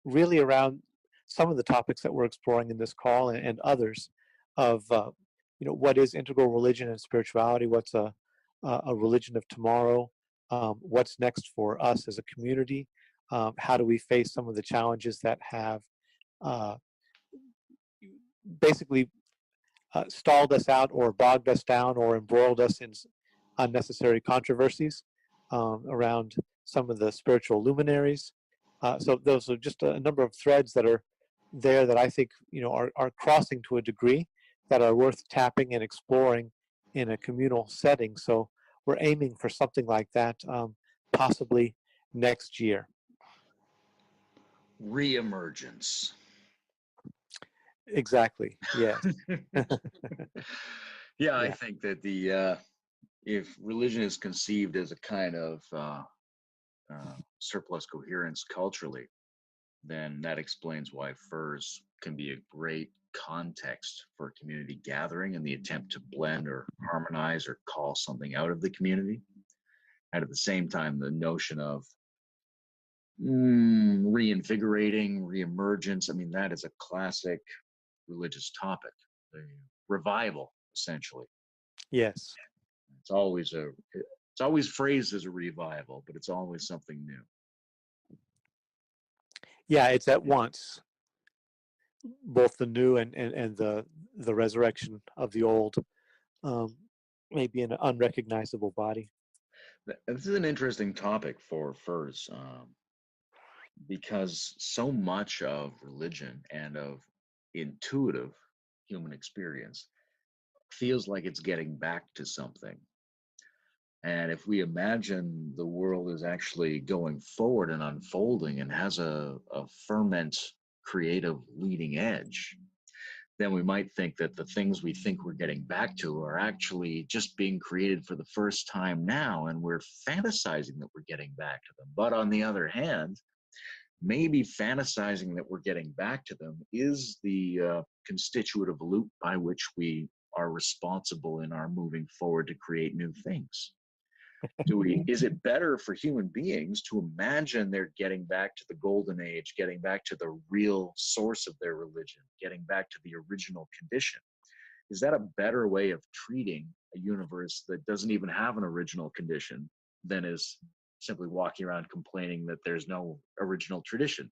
really around some of the topics that we're exploring in this call, and others of what is integral religion and spirituality, what's a religion of tomorrow, what's next for us as a community, how do we face some of the challenges that have uh, basically stalled us out or bogged us down or embroiled us in unnecessary controversies around some of the spiritual luminaries. So those are just a number of threads that are there that I think are crossing to a degree that are worth tapping and exploring in a communal setting. So we're aiming for something like that, possibly next year. Reemergence. Exactly. Yes. Yeah, I Yeah. think that if religion is conceived as a kind of surplus coherence culturally, then that explains why furs can be a great context for community gathering and the attempt to blend or harmonize or call something out of the community. And at the same time, the notion of reinvigorating, reemergence, I mean, that is a classic religious topic, the revival, essentially. Yes. It's always phrased as a revival, but it's always something new. Yeah, it's at once both the new and the resurrection of the old, um, maybe in an unrecognizable body. This is an interesting topic for furs, because so much of religion and of intuitive human experience feels like it's getting back to something. And if we imagine the world is actually going forward and unfolding and has a ferment creative leading edge, then we might think that the things we think we're getting back to are actually just being created for the first time now, and we're fantasizing that we're getting back to them. But on the other hand, maybe fantasizing that we're getting back to them is the constitutive loop by which we are responsible in our moving forward to create new things. Is it better for human beings to imagine they're getting back to the golden age, getting back to the real source of their religion, getting back to the original condition? Is that a better way of treating a universe that doesn't even have an original condition than is simply walking around complaining that there's no original tradition?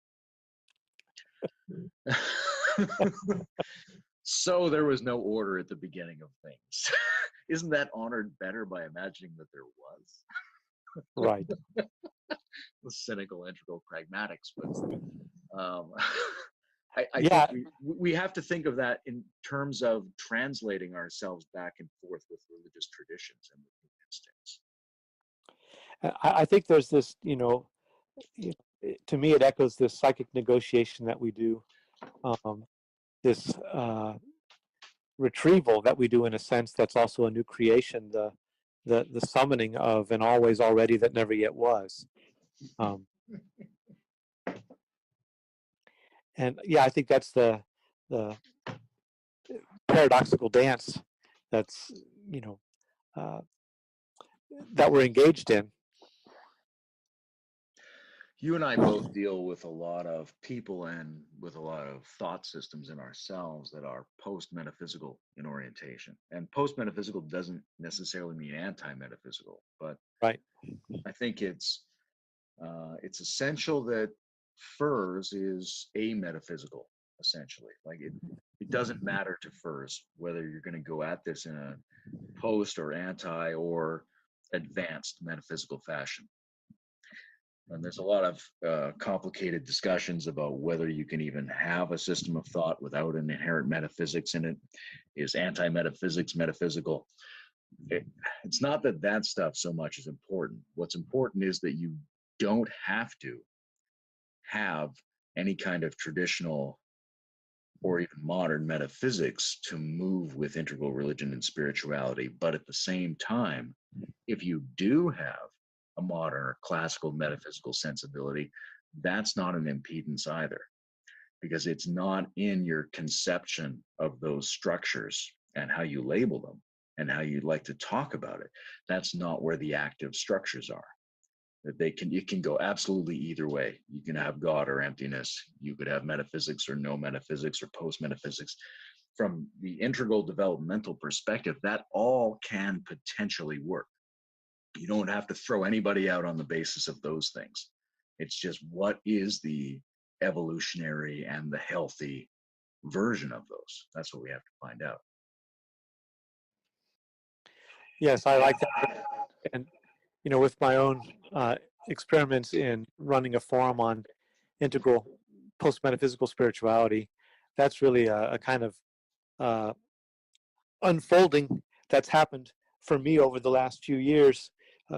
So there was no order at the beginning of things. Isn't that honored better by imagining that there was? Right. The cynical integral pragmatics, but um, I think Yeah. we have to think of that in terms of translating ourselves back and forth with religious traditions and with instincts. I think there's this, to me, it echoes this psychic negotiation that we do, this retrieval that we do in a sense that's also a new creation, the summoning of an always already that never yet was. And yeah, I think that's the paradoxical dance that's uh, that we're engaged in. You and I both deal with a lot of people and with a lot of thought systems in ourselves that are post-metaphysical in orientation. And post-metaphysical doesn't necessarily mean anti-metaphysical, but Right. I think it's essential that furs is ametaphysical, essentially. Like it doesn't matter to furs whether you're going to go at this in a post or anti or advanced metaphysical fashion. And there's a lot of complicated discussions about whether you can even have a system of thought without an inherent metaphysics in it. Is anti-metaphysics metaphysical? It's not that that stuff so much is important. What's important is that you don't have to have any kind of traditional or even modern metaphysics to move with integral religion and spirituality. But at the same time, if you do have a modern or classical metaphysical sensibility, that's not an impedance either, because it's not in your conception of those structures and how you label them and how you'd like to talk about it. That's not where the active structures are. That it can go absolutely either way. You can have God or emptiness. You could have metaphysics or no metaphysics or post metaphysics. From the integral developmental perspective, that all can potentially work. You don't have to throw anybody out on the basis of those things. It's just what is the evolutionary and the healthy version of those. That's what we have to find out. Yes, I like that. And, with my own experiments in running a forum on integral post-metaphysical spirituality, that's really a kind of uh, unfolding that's happened for me over the last few years,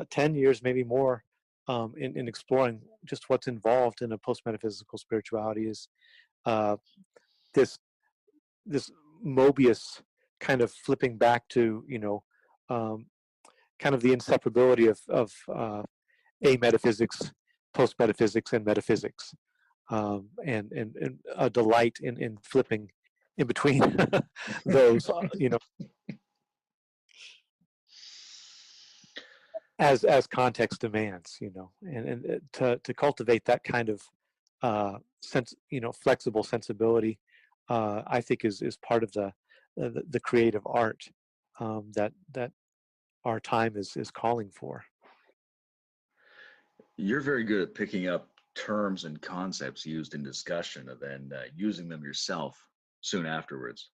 10 years, maybe more, in exploring just what's involved in a post-metaphysical spirituality is this this Mobius kind of flipping back to, um, kind of the inseparability of ametaphysics, post-metaphysics, and metaphysics, and a delight in flipping in between those, as context demands, and to cultivate that kind of sense, flexible sensibility, I think is part of the creative art that our time is calling for. You're very good at picking up terms and concepts used in discussion and then using them yourself soon afterwards.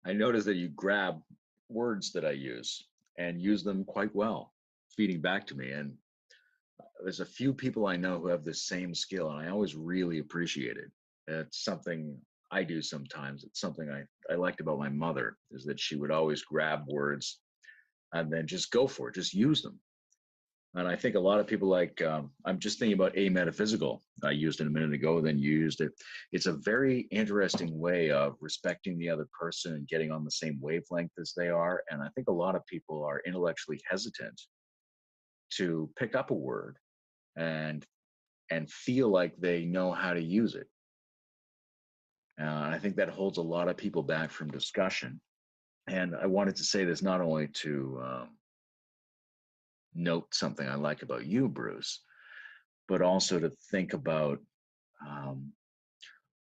I notice that you grab words that I use and use them quite well, feeding back to me. And there's a few people I know who have this same skill, and I always really appreciate it. It's something I do sometimes. It's something I liked about my mother, is that she would always grab words and then just go for it, just use them. And I think a lot of people I'm just thinking about ametaphysical. I used it a minute ago, then you used it. It's a very interesting way of respecting the other person and getting on the same wavelength as they are. And I think a lot of people are intellectually hesitant to pick up a word and feel like they know how to use it. I think that holds a lot of people back from discussion. And I wanted to say this not only to note something I like about you, Bruce, but also to think about um,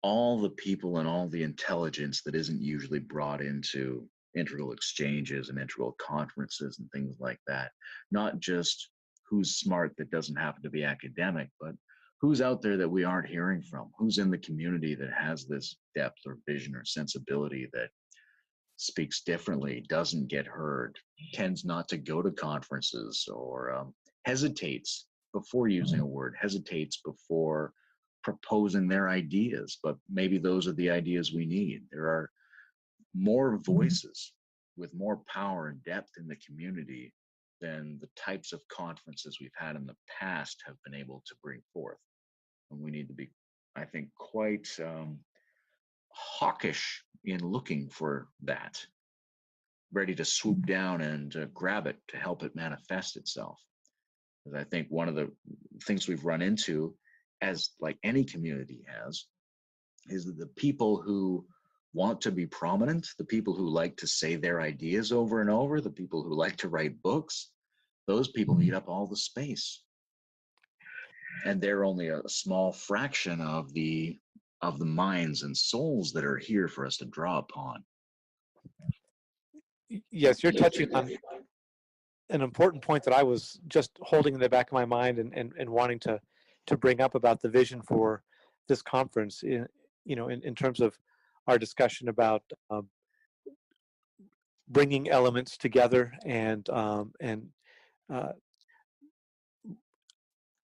all the people and all the intelligence that isn't usually brought into integral exchanges and integral conferences and things like that. Not just who's smart that doesn't happen to be academic, but who's out there that we aren't hearing from, who's in the community that has this depth or vision or sensibility that speaks differently, doesn't get heard, tends not to go to conferences, or hesitates before using a word, hesitates before proposing their ideas. But maybe those are the ideas we need. There are more voices with more power and depth in the community than the types of conferences we've had in the past have been able to bring forth. And we need to be, I think, quite hawkish in looking for that, ready to swoop down and grab it to help it manifest itself. Because I think one of the things we've run into, as like any community has, is that the people who want to be prominent, the people who like to say their ideas over and over, the people who like to write books, those people eat up all the space. And they're only a small fraction of the minds and souls that are here for us to draw upon. Yes, you're touching on an important point that I was just holding in the back of my mind and wanting to bring up about the vision for this conference in terms of our discussion about bringing elements together and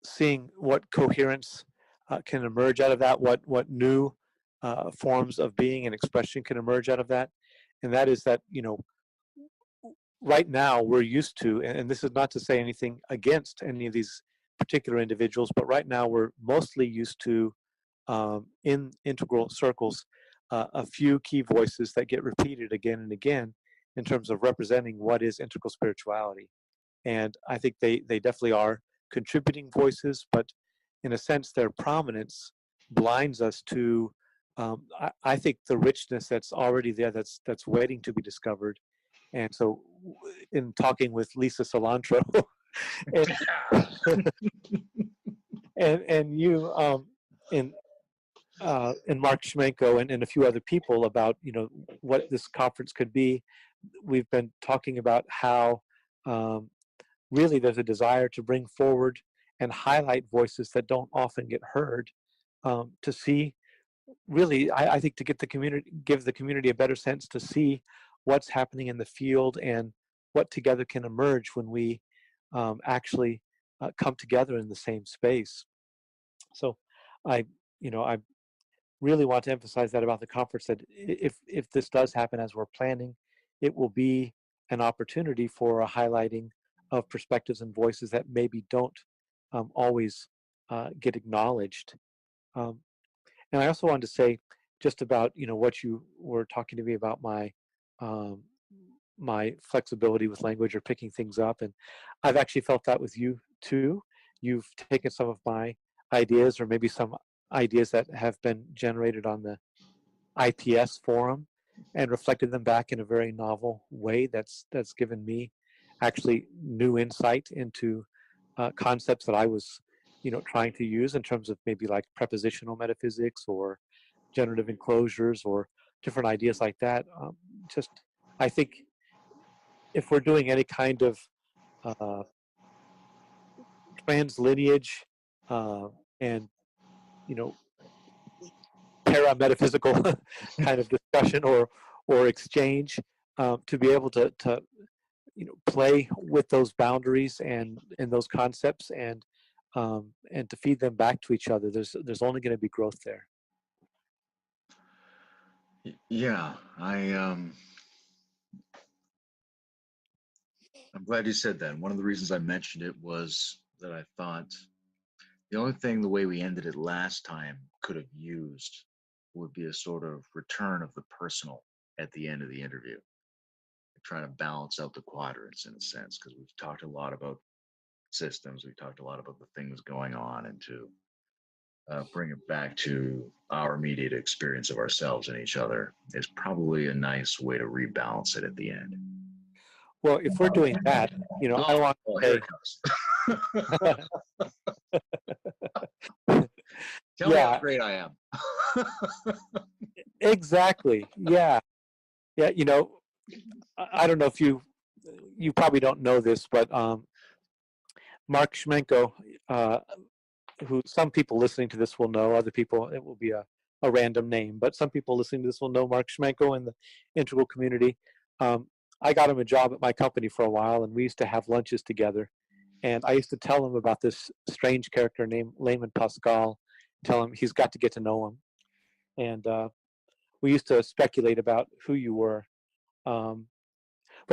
seeing what coherence can emerge out of that, what new forms of being and expression can emerge out of that. And that is that, right now we're used to, and this is not to say anything against any of these particular individuals, but right now we're mostly used to, in integral circles, a few key voices that get repeated again and again in terms of representing what is integral spirituality. And I think they definitely are contributing voices, but in a sense, their prominence blinds us to, I think, the richness that's already there, that's waiting to be discovered. And so, in talking with Lisa Cilantro, and and you, in and Mark Schmenko and a few other people about what this conference could be, we've been talking about how, really there's a desire to bring forward and highlight voices that don't often get heard, to see, really, I think, to give the community a better sense to see what's happening in the field and what together can emerge when we, actually, come together in the same space. So I, I really want to emphasize that about the conference, that if this does happen as we're planning, it will be an opportunity for a highlighting of perspectives and voices that maybe don't, always get acknowledged. Um, and I also wanted to say, just about what you were talking to me about, um, my flexibility with language or picking things up, and I've actually felt that with you too. You've taken some of my ideas, or maybe some ideas that have been generated on the IPS forum, and reflected them back in a very novel way that's given me actually new insight into concepts that I was trying to use in terms of maybe like prepositional metaphysics or generative enclosures or different ideas like that. Just, I think, if we're doing any kind of uh, translineage, and you know parametaphysical kind of discussion or exchange, to be able to play with those boundaries and those concepts, and to feed them back to each other, there's only going to be growth there. Yeah, I'm glad you said that. One of the reasons I mentioned it was that I thought the only thing the way we ended it last time could have used would be a sort of return of the personal at the end of the interview, trying to balance out the quadrants in a sense, because we've talked a lot about systems, we've talked a lot about the things going on, and to bring it back to our immediate experience of ourselves and each other is probably a nice way to rebalance it at the end. Well, if we're doing that, I want to here say, it comes. Tell me how great I am. Exactly. Yeah. Yeah. I don't know if you probably don't know this, but Mark Schmenko, who some people listening to this will know, other people it will be a random name, but some people listening to this will know Mark Schmenko in the integral community. I got him a job at my company for a while, and we used to have lunches together. And I used to tell him about this strange character named Layman Pascal, tell him he's got to get to know him. And we used to speculate about who you were. But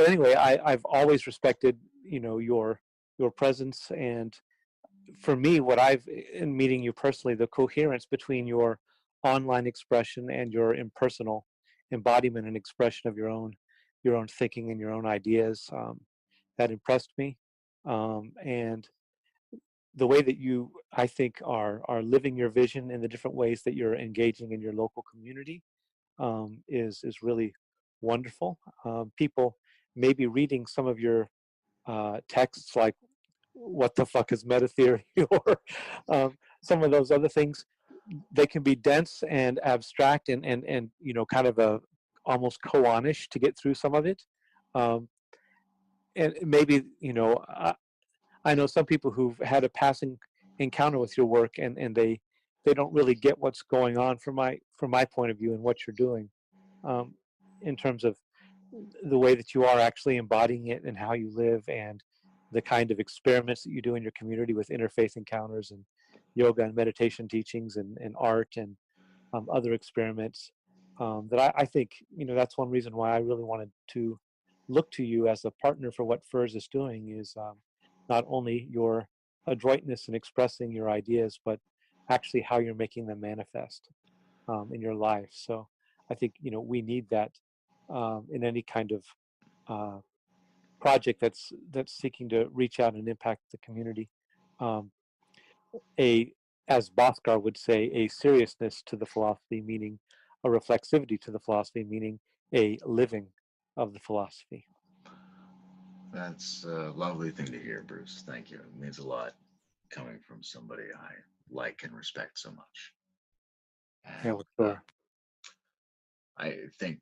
anyway, I've always respected, your presence. And for me, what in meeting you personally, the coherence between your online expression and your impersonal embodiment and expression of your own thinking and your own ideas, that impressed me. And the way that you, I think, are living your vision in the different ways that you're engaging in your local community, is really wonderful. People may be reading some of your texts, like "What the fuck is meta theory?" or some of those other things. They can be dense and abstract, and kind of a almost koanish to get through some of it. Um, and maybe I know some people who've had a passing encounter with your work, and they don't really get what's going on from my point of view and what you're doing, in terms of the way that you are actually embodying it and how you live, and the kind of experiments that you do in your community with interfaith encounters and yoga and meditation teachings and art and other experiments, that I think, that's one reason why I really wanted to look to you as a partner for what FERS is doing, is not only your adroitness in expressing your ideas, but actually how you're making them manifest in your life. So I think, we need that in any kind of project that's seeking to reach out and impact the community. Um, as Bhaskar would say, a seriousness to the philosophy, meaning a reflexivity to the philosophy, meaning a living of the philosophy. That's a lovely thing to hear, Bruce. Thank you. It means a lot coming from somebody I like and respect so much. Yeah, And well, sure. I think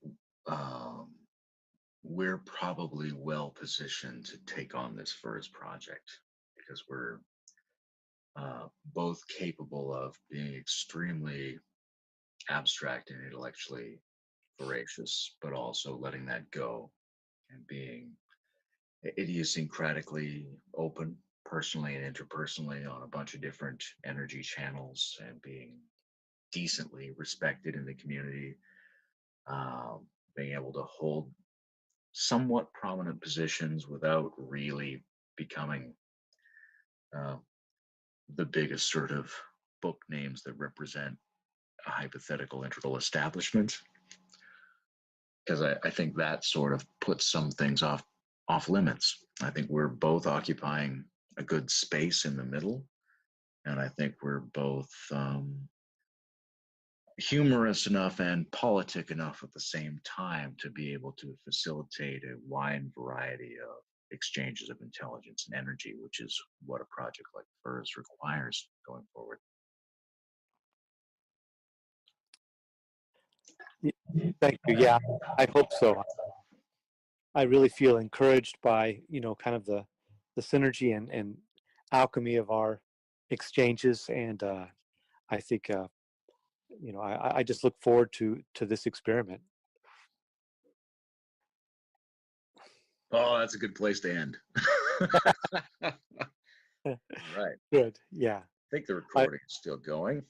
we're probably well positioned to take on this FERS project because we're both capable of being extremely abstract and intellectually voracious, but also letting that go and being idiosyncratically open personally and interpersonally on a bunch of different energy channels and being decently respected in the community, being able to hold somewhat prominent positions without really becoming uh, the biggest sort of book names that represent a hypothetical integral establishment. Because I think that sort of puts some things off limits. I think we're both occupying a good space in the middle, and I think we're both humorous enough and politic enough at the same time to be able to facilitate a wide variety of exchanges of intelligence and energy, which is what a project like FERS requires going forward. Thank you. Yeah, I hope so. I really feel encouraged by, kind of the synergy and alchemy of our exchanges. And I think, I just look forward to this experiment. Oh, that's a good place to end. Right. Good. Yeah. I think the recording is still going.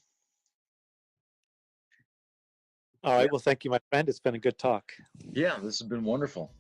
All right. Well, thank you, my friend. It's been a good talk. Yeah, this has been wonderful.